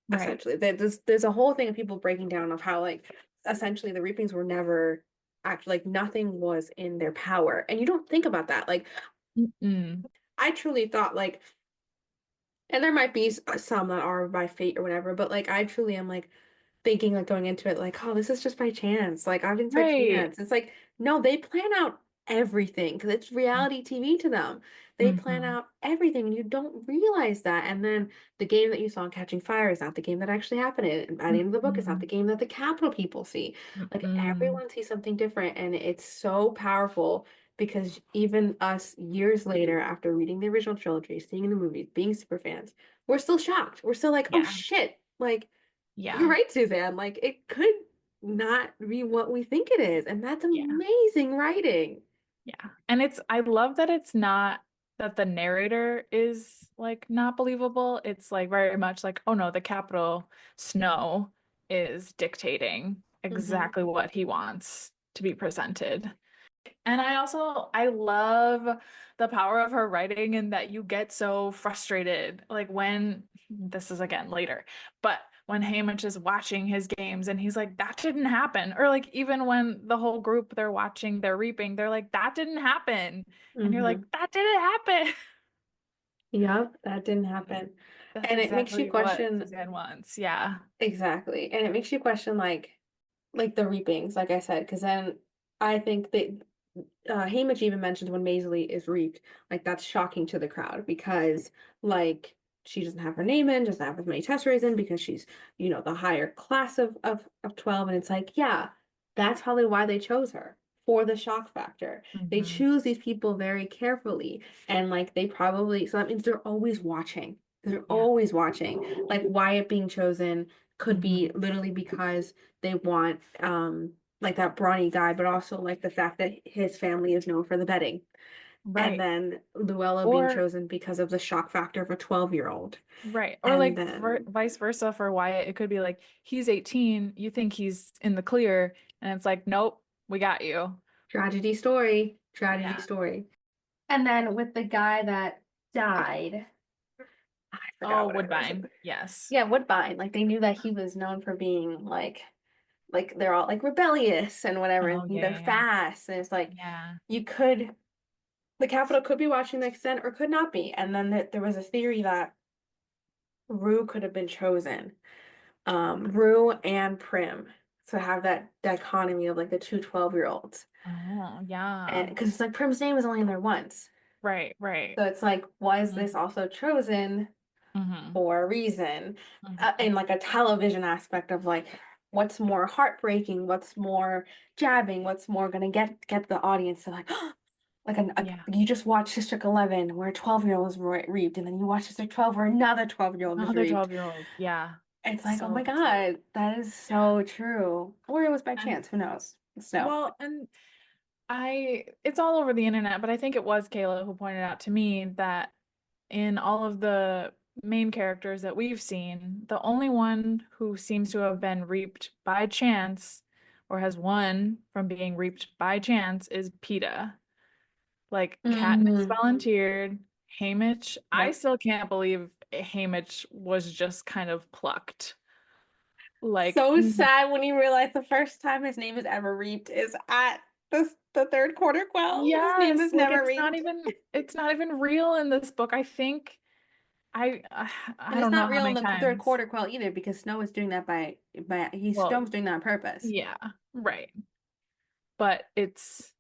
Right. essentially. There's a whole thing of people breaking down of how like essentially the reapings were never actually like nothing was in their power. And you don't think about that. Like Mm-mm. I truly thought like, and there might be some that are by fate or whatever, but like I truly am like thinking like going into it like, oh, this is just by chance. Like everything's by Right. chance. It's like, no, they plan out everything because it's reality TV to them. They plan Mm-hmm. out everything and you don't realize that. And then the game that you saw in Catching Fire is not the game that actually happened. And by the end of the book, it's not the Mm-mm. game that the Capital people see. Like Mm-mm. everyone sees something different and it's so powerful because even us years later, after reading the original trilogy, seeing the movies, being super fans, we're still shocked. We're still like, oh Yeah. shit. Like you're Yeah. right, Suzanne. Like it could not be what we think it is, and that's Yeah. amazing writing. Yeah. And it's I love that it's not that the narrator is like not believable. It's like very much like, oh no, the capital Snow is dictating Hmm. exactly what he wants to be presented. And I love the power of her writing and that you get so frustrated. Like when this is again later, but when Haymitch is watching his games and he's like, that didn't happen. Or like even when the whole group they're watching, they're reaping, they're like, that didn't happen. And you're like, Hmm. that didn't happen. Yep, that didn't happen. That's And it makes you exactly what question Suzanne wants. Yeah. exactly. And it makes you question like the reapings, like I said, because then I think that Haymitch even mentions when Maisley is reaped, like that's shocking to the crowd because like she doesn't have her name in, doesn't have as many tesseries in because she's, the higher class of 12. And it's like, yeah, that's probably why they chose her for the shock factor. They Hmm. choose these people very carefully and like they probably, so that means they're always watching. They're Yeah. always watching. Like Wyatt being chosen could be Hmm. literally because they want like that brawny guy, but also like the fact that his family is known for the betting. And Right. then Luella being Or chosen because of the shock factor of a 12-year-old. right. Or And like then vice versa for Wyatt. It could be like he's 18, you think he's in the clear, and it's like, nope, we got you. tragedy story, tragedy Yeah. story. And then with the guy that died, I forgot Oh, what it was. Woodbine. Yes. Yeah, Woodbine. Like they knew that he was known for being like they're all like rebellious and whatever, Oh, and yeah, they're yeah, yeah. fast. And it's like Yeah. you could the Capitol could be watching the extent or could not be. And then there was a theory that Rue could have been chosen. Rue and Prim. So have that dichotomy of like the two 12-year-olds. Oh, And yeah. because it's like Prim's name was only in there once. Right, right. So it's like, was this Mm-hmm. also chosen Mm-hmm. for a reason? Mm-hmm. In like a television aspect of like what's more heartbreaking, what's more jabbing, what's more gonna get the audience to like like Yeah. you just watched District 11 where a 12-year-old was reaped, and then you watch District 12 where another 12-year-old was Another reaped. 12-year-old. Yeah. It's like, oh my So true. God, that is Yeah. so true. Or it was by And chance, who knows? So, well, and it's all over the internet, but I think it was Kayla who pointed out to me that in all of the main characters that we've seen, the only one who seems to have been reaped by chance or has won from being reaped by chance is PETA. Like Katniss hmm volunteered, Haymitch. I yep. still can't believe Haymitch was just kind of plucked. Like, So sad when you realize the first time his name is ever reaped is at the third quarter quell. His name is yes, like never reaped. it's not even real in this book. I think And I it's don't know not how real in many the third times. quarter quell either because Snow is doing that by Well, Snow doing that on purpose. yeah, right. But it's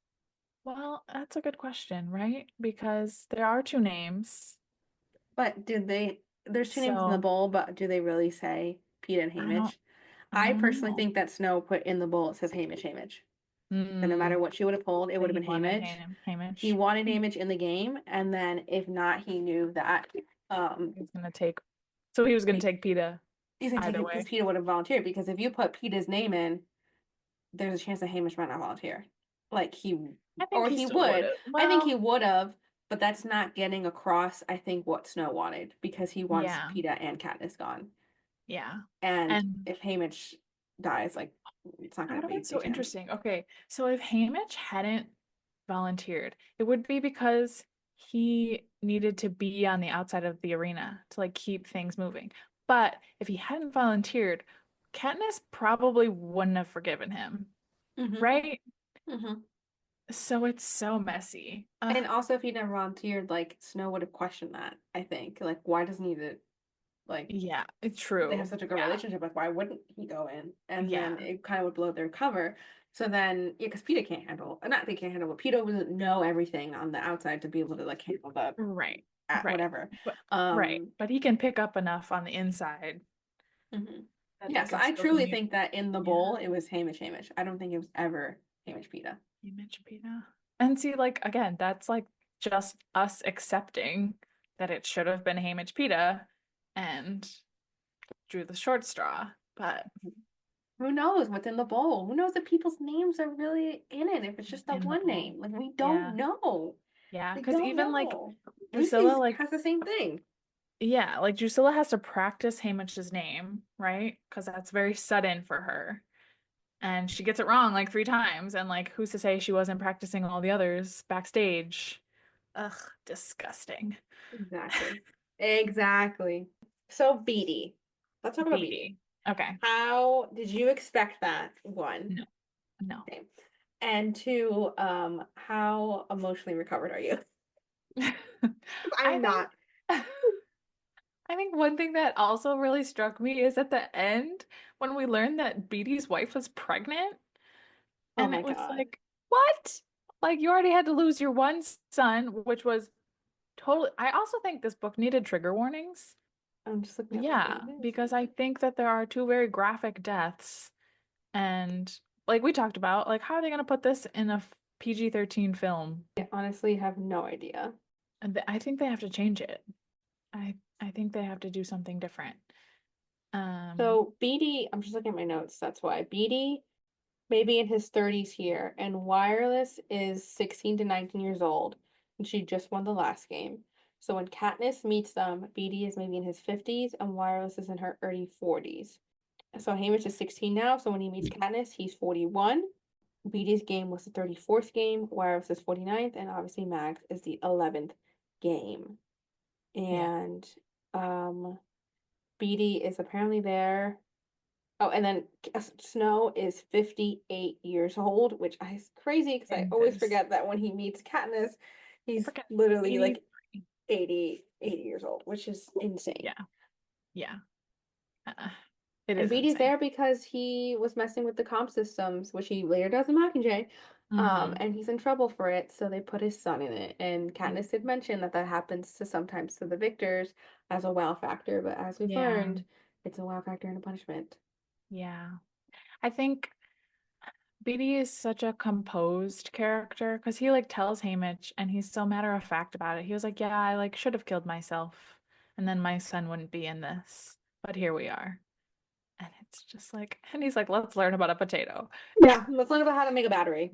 well, that's a good question, right? Because there are two names. But there's two names in the So bowl, but do they really say Pete and I don't Haymitch? I I don't personally know. think that Snow put in the bowl it says Haymitch, Haymitch. That no matter Mm, what she would have pulled, it that would have he been wanted Haymitch. He Haymitch. wanted Haymitch in the game, and then if not, he knew that um He's gonna take so he was gonna he, take PETA he's gonna take either it because way. Peter would have volunteered. Because if you put Peter's name in, there's a chance that Hamish might not volunteer. Like I think or he he still would would. have. I think he Well, would have, but that's not getting across, I think, what Snow wanted because he wants yeah, Peeta and Katniss gone. yeah. And And if Hamish dies, like it's not that gonna would have be a been big so chance. interesting. Okay, so if Haymitch hadn't volunteered, it would be because he needed to be on the outside of the arena to like keep things moving. But if he hadn't volunteered, Katniss probably wouldn't have forgiven him, hmm right? hmm So it's so messy. And also if he never volunteered, like Snow would have questioned that, I think. Like, why doesn't he like Yeah, it's they have true. such a good Yeah, relationship, like why wouldn't he go in? And then yeah, it kind of would blow their cover. So then, yeah, because Peeta can't handle, not they can't handle, but Peeta doesn't know everything on the outside to be able to like handle the right, at right. whatever. But right, Um, but he can pick up enough on the inside mhm. that Yeah, they so can I still truly communicate. think that in the bowl Yeah, it was Hamish Hamish. I don't think it was ever Hamish Peeta. you mentioned Peta. And see, like again, that's like just us accepting that it should have been Haymitch Peta and drew the short straw. But Who knows what's in the bowl? Who knows if people's names are really in it? If it's just that in the one bowl. name, like we don't Yeah. know. Yeah. We Because don't even like know. Drusilla, Lucy's like, has the same thing. yeah, like Drusilla has to practice Haymitch's name, right? Because that's very sudden for her. And she gets it wrong like three times. And like, who's to say she wasn't practicing all the others backstage? Ugh, disgusting. Exactly. Exactly. So Beatty. Let's talk about Beatty. Beady. Okay. How did you expect that? One. No, no. Okay. And two, how emotionally recovered are you? I I'm think not. I think one thing that also really struck me is at the end when we learned that Beatty's wife was pregnant, Oh and my it was God. like, what? Like you already had to lose your one son, which was totally. I also think this book needed trigger warnings. I'm just looking at the Yeah, pages. because I think that there are two very graphic deaths, and like we talked about, like how are they going to put this in a PG-13 film? I honestly have no idea. And I think they have to change it. I think they have to do something different. Um, So Beatty, I'm just looking at my notes. That's why. Beatty maybe in his 30s here, and Wireless is 16 to 19 years old, and she just won the last game. So when Katniss meets them, Beatty is maybe in his 50s, and Wireless is in her early 40s. So Haymitch is 16 now, so when he meets Katniss, he's 41. Beatty's game was the 34th game, Wireless is 49th, and obviously Max is the 11th game. Yeah. And um Beatty is apparently there. Oh, and then Snow is 58 years old, which is crazy because I In always this. forget that when he meets Katniss, he's Forget literally like 83. 80 years old, which is insane. Yeah. Yeah. Uh, it And is Beatty's insane. there because he was messing with the comp systems, which he later does in Mockingjay. Mm-hmm. And he's in trouble for it, so they put his son in it. And Katniss did mention that that happens to sometimes to the victors as a wow factor, but as we've Yeah. learned, it's a wow factor and a punishment. Yeah. I think Beatty is such a composed character because he like tells Haymitch and he's so matter of fact about it. He was like, "Yeah, I like should have killed myself, and then my son wouldn't be in this, but here we are." And it's just like, and he's like, "Let's learn about a potato." Yeah, let's learn about how to make a battery.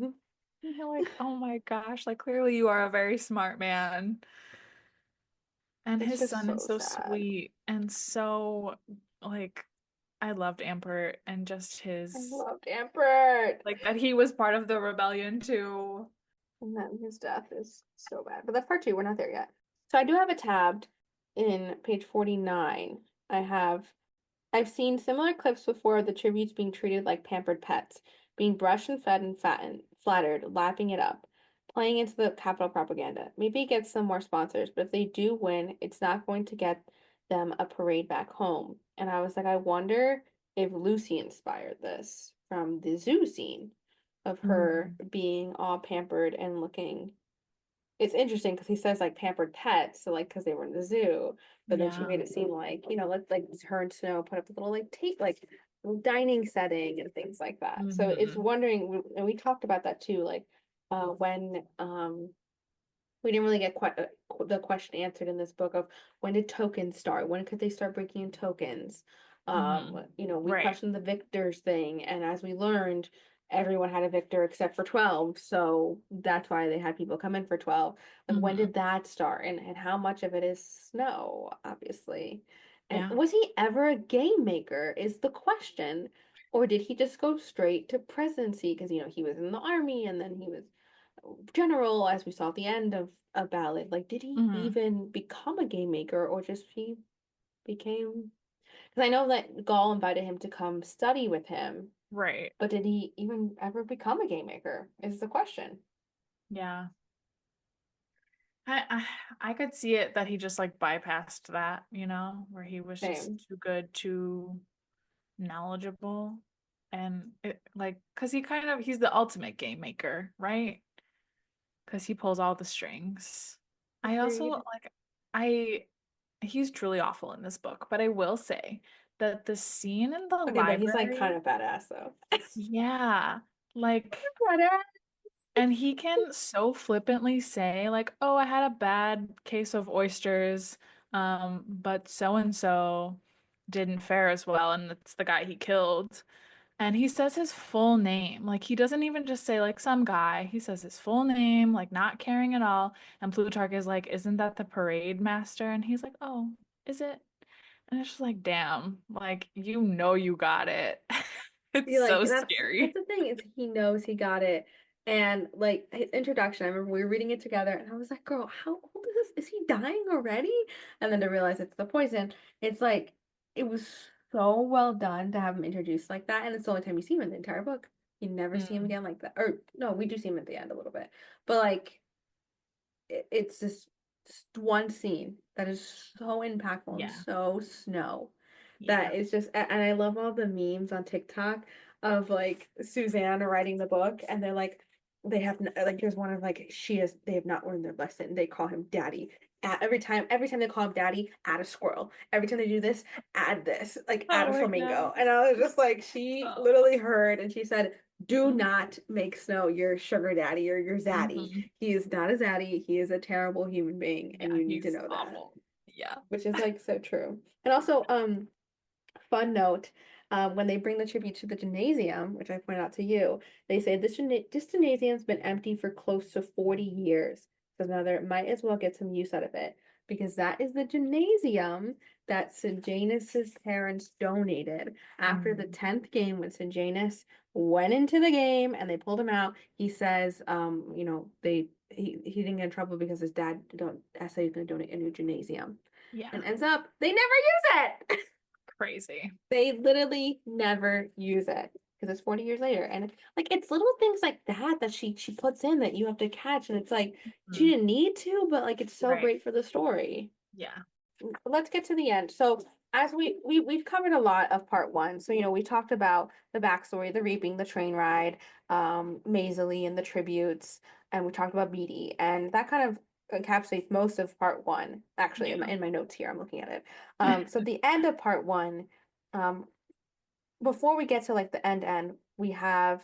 And you're like, "Oh my gosh, like clearly you are a very smart man." And It's his just son is so so sad. sweet and so like I loved Ampert and just I his loved Ampert. like that he was part of the rebellion too. And then his death is so bad. But that's part two. We're not there yet. So I do have it tabbed in page 49. I've seen similar clips before of the tributes being treated like pampered pets, being brushed and fed and fattened, flattered, lapping it up, playing into the capital propaganda. Maybe it gets some more sponsors, but if they do win, it's not going to get them a parade back home. And I was like, I wonder if Lucy inspired this from the zoo scene of her Mm. being all pampered and looking. It's interesting because he says like pampered pets, so like because they were in the zoo, but then she Yeah. made it seem like, let like her and Snow put up a little like tape like little dining setting and things like that. So it's Hmm. wondering, and we talked about that too, like when we didn't really get quite the question answered in this book of when did tokens start? When could they start breaking in tokens? Hmm. We Right. questioned the victors thing, and as we learned, everyone had a victor except for 12. So that's why they had people come in for 12. Like when Hmm. did that start? And how much of it is Snow, obviously. And Yeah. was he ever a game maker is the question. Or did he just go straight to presidency? Because he was in the army and then he was general, as we saw at the end of a ballad. Like, did he Hmm. even become a game maker, or just he became? Because I know that Gaul invited him to come study with him, Right. but did he even ever become a game maker? Is the question. Yeah. I could see it that he just like bypassed that, where he was just Same. too good, too knowledgeable. And it like because he's the ultimate game maker, right? Because he pulls all the strings. I also Agreed. like I he's truly awful in this book, but I will say that the scene in the Okay, but he's like kind library, of badass though. yeah, like, Badass. and he can so flippantly say, like, oh, I had a bad case of oysters, but so and so didn't fare as well, and it's the guy he killed. And he says his full name. Like he doesn't even just say like some guy. He says his full name, like not caring at all. And Plutarch is like, "Isn't that the parade master?" And he's like, "Oh, is it?" And it's just like, "Damn, like you got it." It's Be like, so that's scary. the thing is he knows he got it. And like his introduction, I remember we were reading it together and I was like, girl, how old is this? Is he dying already? And then to realize it's the poison, it's like it was so well done to have him introduced like that. And it's the only time you see him in the entire book. You never see him Mm, again like that. Or no, we do see him at the end a little bit. But like it's this one scene that is so impactful and yeah, so Snow yeah. that is just and I love all the memes on TikTok of like Suzanne writing the book and they're like like there's one of like they have not learned their lesson. They call him daddy. Every time they call him daddy, add a squirrel. Every time they do this, add this, like add Oh a my flamingo. God. And I was just like, she Oh. literally heard and she said, do not make Snow your sugar daddy or your zaddy. Hmm. He is not a zaddy. He is a terrible human being, and Yeah, you need to he's know that. awful. Yeah. Which is like so true. And also, fun note. when they bring the tribute to the gymnasium, which I pointed out to you, they say this gymnasium's been empty for close to 40 years. So now there might as well get some use out of it because that is the gymnasium that Sejanus's parents donated after the Mm. 10th game when Sejanus went into the game and they pulled him out. He says, he didn't get in trouble because his dad don't said he's going to donate a new gymnasium, Yeah, and ends up they never use it. crazy. They literally never use it because it's 40 years later. And like it's little things like that she puts in that you have to catch. And it's like she Mm. didn't need to, but like it's so Right. great for the story. Yeah. Let's get to the end. So as we've covered a lot of part one. So we talked about the backstory, the reaping, the train ride, Maisie and the tributes, and we talked about Beatty, and that kind of encapsulates most of part one. Actually, in Yeah. my notes here, I'm looking at it. So the end of part one, um, before we get to like the end, we have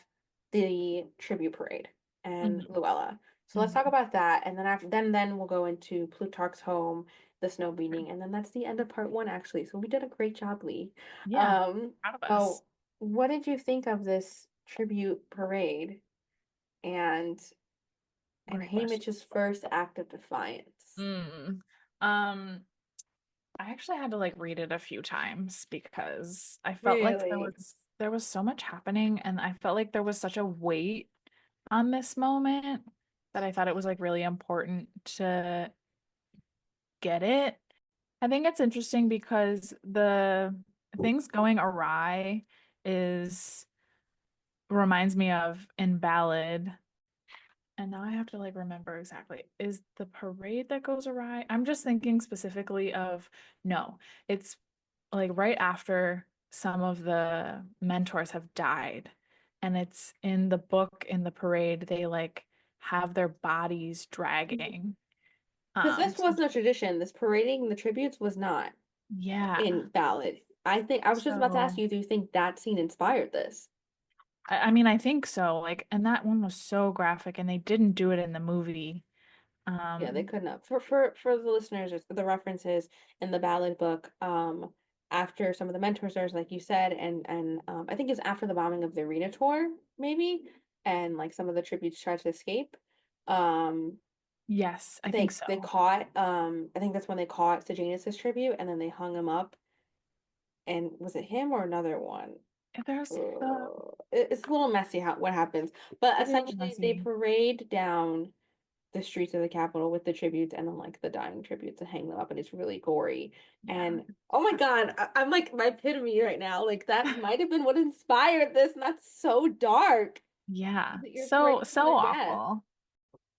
the tribute parade and Mhm. Luella. So let's talk Mhm. about that, and then after then we'll go into Plutarch's home, the snow beating, and then that's the end of part one actually. So we did a great job, Lee. Yeah. Um, Proud of us. so what did you think of this tribute parade and Great question. Haymitch's first act of defiance? Mm. Um, I actually had to like read it a few times because I felt like there Really? was there was so much happening and I felt like there was such a weight on this moment that I thought it was like really important to get it. I think it's interesting because the things going awry is reminds me of in Ballad. And now I have to like remember exactly. Is the parade that goes awry? I'm just thinking specifically of no, it's like right after some of the mentors have died. And it's in the book in the parade, they like have their bodies dragging. Because this So wasn't a tradition. This parading the tributes was not yeah. in ballad. I think I was just about to ask So you, do you think that scene inspired this? I mean I think so. Like and that one was so graphic and they didn't do it in the movie. Yeah, they Um couldn't have. For the listeners, the references in the ballad book, after some of the mentors, like you said, and I think it's after the bombing of the arena tour, maybe, and like some of the tributes tried to escape. Um, yes, I think they so. caught I think that's when they caught Sejanus's tribute, and then they hung him up. And was it him or another one? There's It's a little messy how what happens, but it is essentially they messy. parade down the streets of the capital with the tributes and then like the dying tributes and hang them up, and it's really gory. Yeah. And oh my God, I'm like my epitome right now. Like that might have been what inspired this, and that's so dark Yeah. that you're So parading so someone to death. awful.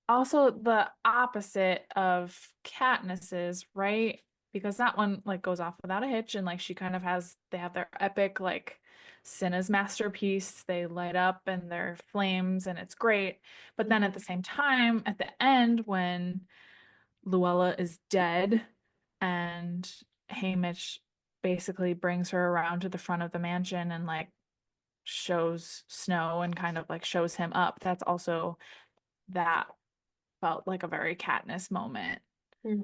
Also the opposite of Katniss's, right? Because that one like goes off without a hitch and like she kind of has they have their epic like Cinna's masterpiece. They light up and they're flames and it's great. But then at Hmm. the same time, at the end when Luella is dead and Haymitch basically brings her around to the front of the mansion and like shows Snow and kind of like shows him up. That's also that felt like a very Katniss moment. Hmm.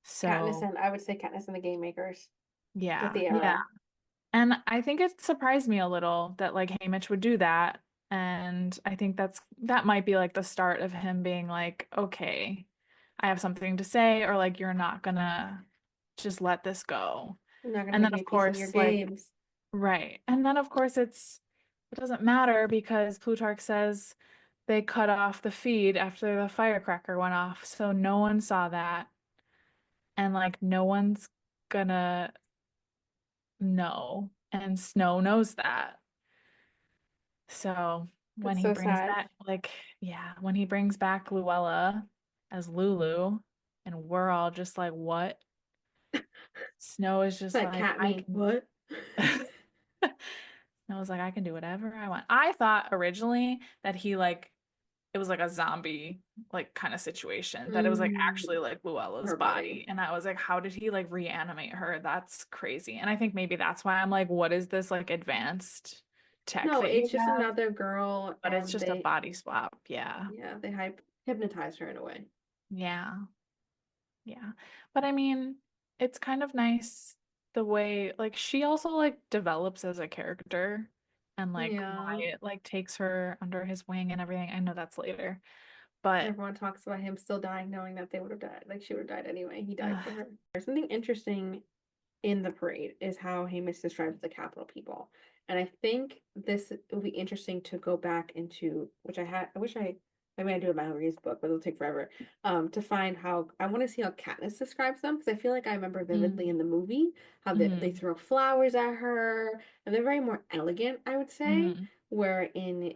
Katniss So and I would say Katniss and the Game Makers with yeah, the yeah. arrow. And I think it surprised me a little that like Haymitch would do that. And I think that might be like the start of him being like, okay, I have something to say, or like you're not gonna just let this go. You're not gonna And make then me of a piece of your course, like, games. right. And then of course it doesn't matter because Plutarch says they cut off the feed after the firecracker went off. So no one saw that. And like no one's gonna know. And Snow knows that. So when It's he so brings sad. back like yeah, when he brings back Luella as Lulu and we're all just like, what? Snow is just That like, cat I me. can What? Snow was like, I can do whatever I want. I thought originally that he like it was like a zombie like kind of situation that it was like actually Mm, like Luella's her body. body and I was like how did he like reanimate her? That's crazy. And I think maybe that's why I'm like what is this like advanced tech No, that you it's just have? another girl, But it's and just a body swap. Yeah. they hypnotize her in a way. Yeah. Yeah. But I mean, it's kind of nice. the way like she also like develops as a character and like Yeah. Wyatt like takes her under his wing and everything. I know that's later, but Everyone talks about him still dying, knowing that they would have died. Like she would have died anyway. He died for uh, her. There's something interesting in the parade is how Haymitch describes the Capitol people. And I think this would be interesting to go back into, which I wish I mean I do it in my Hunger Games book, but it'll take forever. To find how I want to see how Katniss describes them because I feel like I remember vividly mm, in the movie how they hmm throw flowers at her and they're very more elegant, I would say. hmm Where in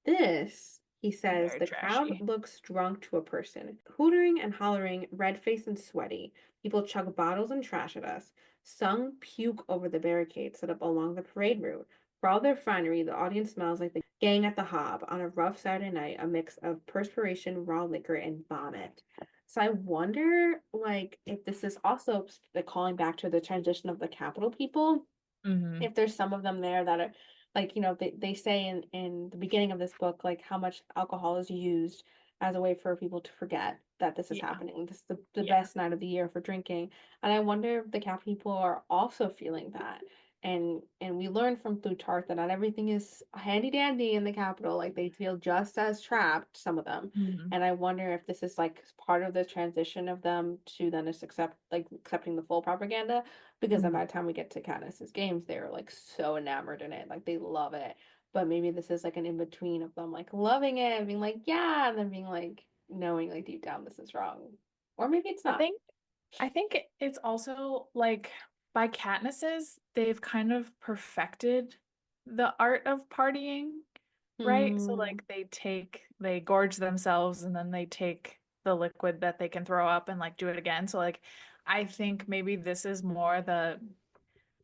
this he says very the crowd trashy. looks drunk to a person, hootering and hollering, red-faced and sweaty. People chug bottles and trash at us. Some puke over the barricades set up along the parade route. For all their finery, the audience smells like the gang at the Hob on a rough Saturday night, a mix of perspiration, raw liquor, and vomit. So I wonder, like, if this is also the calling back to the transition of the Capitol people, Hmm if there's some of them there that are like they say in the beginning of this book like how much alcohol is used as a way for people to forget that this is Yeah. happening. This is the Yeah. best night of the year for drinking. And I wonder if the cat people are also feeling that. And we learned from Plutarch that not everything is handy dandy in the capital. Like they feel just as trapped, some of them. hmm And I wonder if this is like part of the transition of them to then just accepting the full propaganda because then hmm by the time we get to Katniss's games, they're like so enamored in it, like they love it. But maybe this is like an in between of them like loving it and being like, yeah, and then being like knowing like deep down this is wrong. Or maybe it's I not. think I think it's also like by Katniss's, they've kind of perfected the art of partying, right? So Hmm. like they gorge themselves and then they take the liquid that they can throw up and like do it again. So like I think maybe this is more the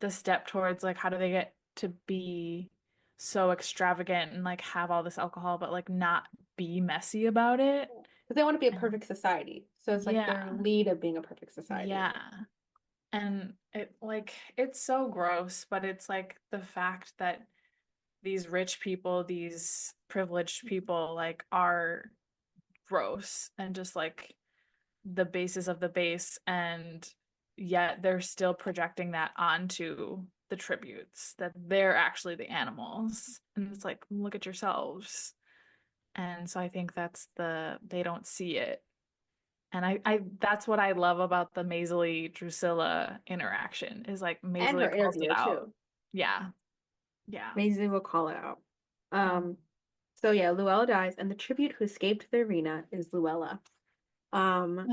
step towards like how do they get to be so extravagant and like have all this alcohol but like not be messy about it. Because they want to be a And perfect society. So it's like their yeah. lead of being a perfect society. Yeah. And it like it's so gross, but it's like the fact that these rich people, these privileged people like are gross and just like the basis of the base and yet they're still projecting that onto the tributes that they're actually the animals. And it's like look at yourselves. And so I think that's they don't see it. And I that's what I love about the Maisley Drusilla interaction is like And her Maisley calls it interviewer out. too. Yeah. Yeah. Maisie will call it out. And Um, so yeah, Luella dies, and the tribute who escaped the arena is Luella. Um,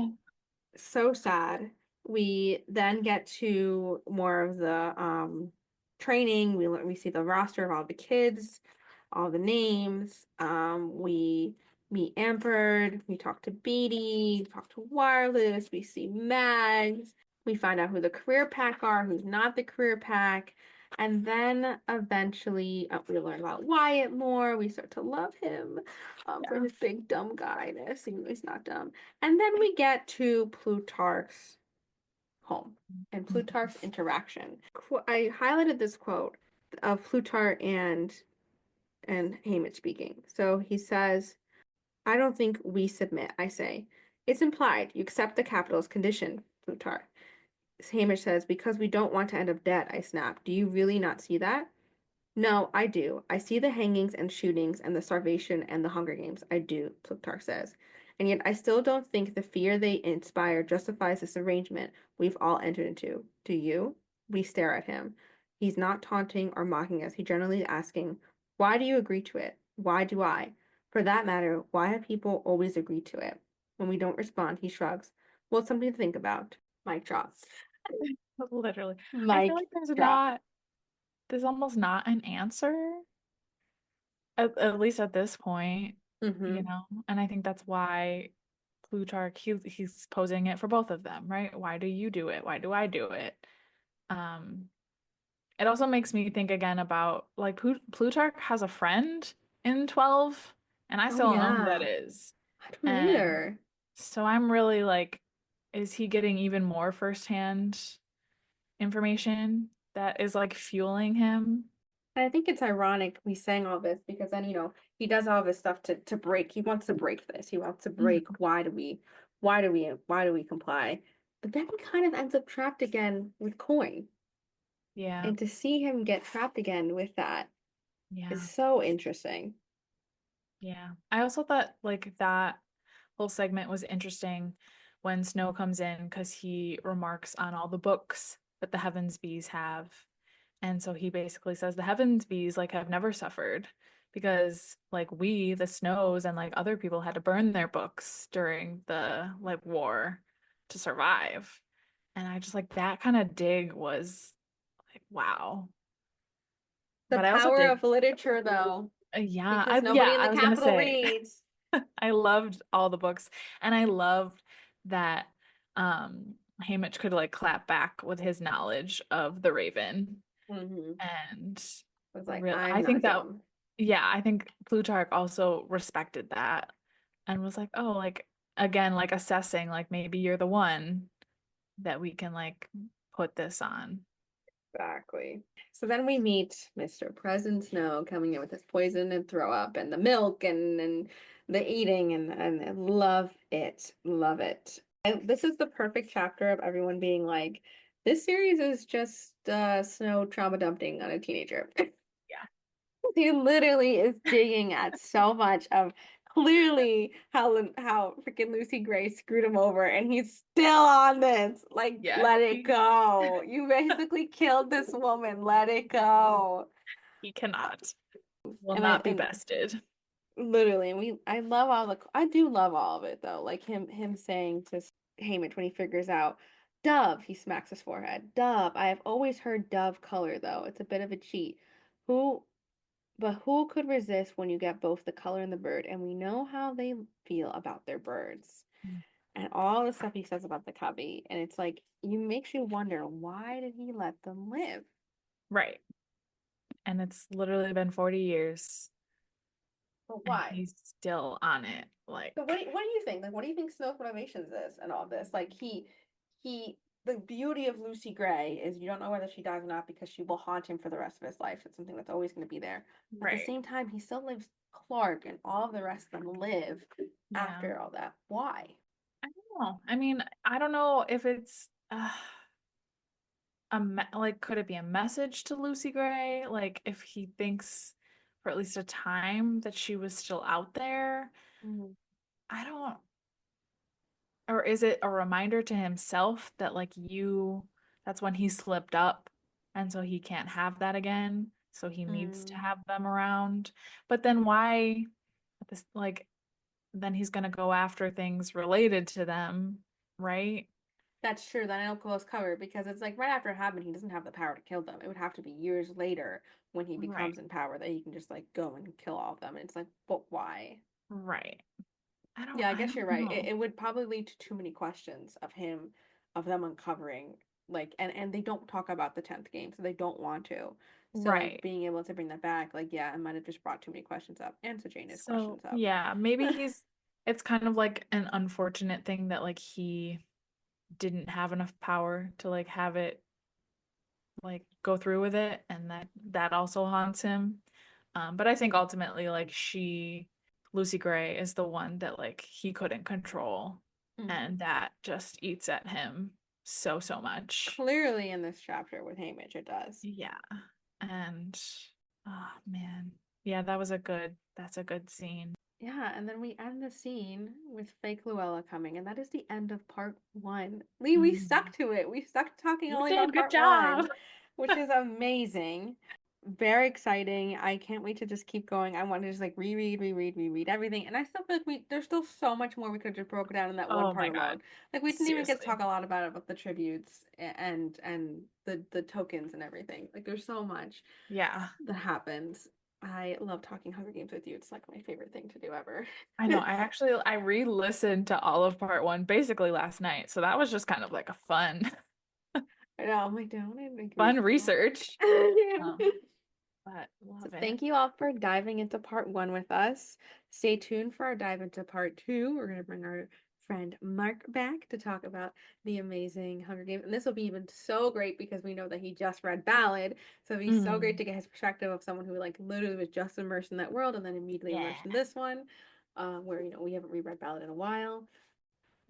so sad. We then get to more of the training. We see the roster of all the kids, all the names. We meet Amber, we talk to Beatty, talk to Wireless, we see Mags, we find out who the career pack are, who's not the career pack. And then eventually we learn about Wyatt more. We start to love him for yeah. his big dumb guyness, even though he's not dumb. And then we get to Plutarch's home and Mhm. Plutarch's interaction. I highlighted this quote of Plutarch and Haymitch speaking. So he says, I don't think we submit, I say. It's implied you accept the capital's condition, Plutarch. Haymitch says, because we don't want to end up dead, I snap. Do you really not see that? No, I do. I see the hangings and shootings and the starvation and the Hunger Games. I do, Plutarch says. And yet I still don't think the fear they inspire justifies this arrangement we've all entered into. Do you? We stare at him. He's not taunting or mocking us. He generally is asking, why do you agree to it? Why do I? For that matter, why have people always agreed to it? When we don't respond, he shrugs. Well, it's something to think about. Mic drop. Literally. I feel Mic like drop. there's almost not an answer, at least at this point, you Mm-hmm. know? And I think that's why Plutarch, he's posing it for both of them, right? Why do you do it? Why do I do it? Um, it also makes me think again about like Plutarch has a friend in 12, and I Oh, still don't know who that yeah. is. I don't And either. so I'm really like, is he getting even more firsthand information that is like fueling him? I think it's ironic we saying all this because then, he does all this stuff to break. He wants to break this. He wants to break Mhm. why do we comply? but then he kind of ends up trapped again with Coin. Yeah. And to see him get trapped again with that is Yeah. so interesting. Yeah. I also thought like that whole segment was interesting when Snow comes in because he remarks on all the books that the Heavens Bees have. And so he basically says the Heavens Bees like have never suffered because like we, the Snows, and like other people had to burn their books during the like war to survive. And I just like that kind of dig was like, wow. The But I also power dig, of literature, though, because nobody yeah, in the I was gonna capital say. reads. I loved all the books and I loved that Haymitch could like clap back with his knowledge of the Raven Hmm. and It's like, real I'm I think not that dumb. yeah, I think Plutarch also respected that and was like, "Oh, like again like assessing like maybe you're the one that we can like put this on." Exactly. So then we meet Mr. President Snow coming in with his poison and throw up and the milk and the eating and I love it. Love it. This is the perfect chapter of everyone being like, this series is just Snow trauma dumping on a teenager. Yeah. He literally is digging at so much of clearly how freaking Lucy Gray screwed him over, and he's still on this. Like, Yeah. let it go. You basically killed this woman. Let it go. He cannot. Will And I not be and bested. literally, and I love I do love all of it though. Like him saying to Haymitch when he figures out Dove, he smacks his forehead. Dove. I have always heard Dove color though. It's a bit of a cheat. Who But who could resist when you get both the color and the bird? And we know how they feel about their birds. And all the stuff he says about the cubby. And it's like, you makes you wonder, why did he let them live? Right. And it's literally been 40 years But and why? he's still on it. So Like, what do you think? Like, what do you think Snow's motivations is and all this? Like, the beauty of Lucy Gray is you don't know whether she dies or not because she will haunt him for the rest of his life. It's something that's always going to be there. At the right. same time, he still lives Clark and all of the rest of them live Yeah. after all that. Why? I don't know. I mean, I don't know if it's like, could it be a message to Lucy Gray? Like, if he thinks for at least a time that she was still out there. Mhm. I don't, or is it a reminder to himself that, like, that's when he slipped up and so he can't have that again. So he needs to Mm, have them around. But then why, this, like, then he's gonna go after things related to them, right? that's true. Then it'll close cover because it's like right after it happened, he doesn't have the power to kill them. It would have to be years later when he Right. becomes in power that he can just like go and kill all of them. And it's like, but why? Right. Yeah, I I guess don't you're right. know. It would probably lead to too many questions of him, of them uncovering like, and they don't talk about the 10th game, so they don't want to. So like Right. being able to bring that back, like yeah, it might have just brought too many questions up, and Sejanus So, questions up. yeah, maybe it's kind of like an unfortunate thing that like he didn't have enough power to like have it like go through with it and that also haunts him. But I think ultimately like Lucy Gray is the one that like he couldn't control Mhm. and that just eats at him so much. Clearly in this chapter with Haymitch, it does. Yeah. And oh man. Yeah, that's a good scene. Yeah, and then we end the scene with fake Luella coming, and that is the end of part one. Lee, we stuck Mhm. to it. We stuck to talking You only did about good part job. one, which is amazing. Very exciting. I can't wait to just keep going. I want to just like reread everything. And I still feel like there's still so much more we could have just broken down in that one Oh part my God. alone. Like we didn't even get to talk Seriously. a lot about the tributes and the tokens and everything. Like there's so much Yeah. that happens. I love talking Hunger Games with you. It's like my favorite thing to do ever. I know. I re-listened to all of part one basically last night. So that was just kind of like a I know, I'm like, don't I agree fun with that? research. Um, but So love it. thank you all for diving into part one with us. Stay tuned for our dive into part two. We're going to bring our friend Mark back to talk about the amazing Hunger Games. And this will be even so great because we know that he just read Ballad. So it'll be so great Mm, to get his perspective of someone who like literally was just immersed in that world and then immediately yeah. immersed in this one, where, we haven't reread Ballad in a while.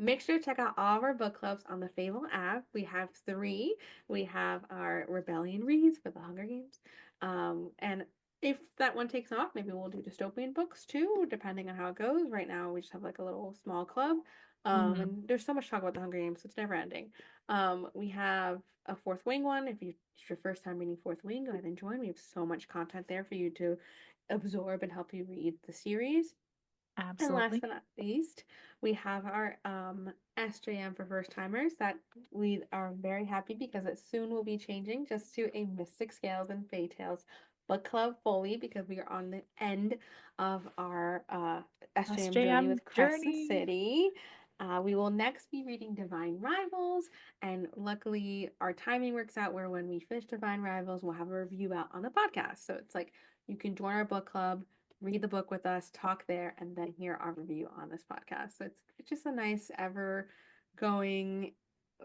Make sure to check out all of our book clubs on the Fable app. We have three. We have our Rebellion reads for the Hunger Games. And if that one takes off, maybe we'll do dystopian books too, depending on how it goes. Right now, we just have like a little small club. Hmm. And there's so much talk about the Hunger Games, so it's never ending. We have a Fourth Wing one. It's your first time reading Fourth Wing, go ahead and join. We have so much content there for you to absorb and help you read the series. And last Absolutely. but not least, we have our SJM for first timers that we are very happy because it soon will be changing just to a Mystic Scales and Fairy Tales book club fully because we are on the end of our SJM journey SJM with Crescent journey. City. We will next be reading Divine Rivals, and luckily our timing works out where when we finish Divine Rivals, we'll have a review out on the podcast. So it's like you can join our book club, read the book with us, talk there, and then hear our review on this podcast. So it's just a nice ever going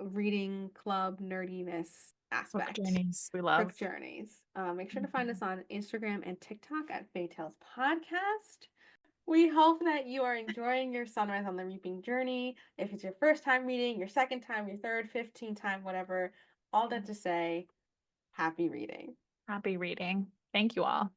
reading club nerdiness Book aspect. journeys we Book love. journeys. Make sure to find us Mhm. on Instagram and TikTok at Fae Tales Podcast. We hope that you are enjoying your Sunrise on the Reaping journey. If it's your first time reading, your second time, your third, 15th time, whatever, all that to say, happy reading. Happy reading. Thank you all.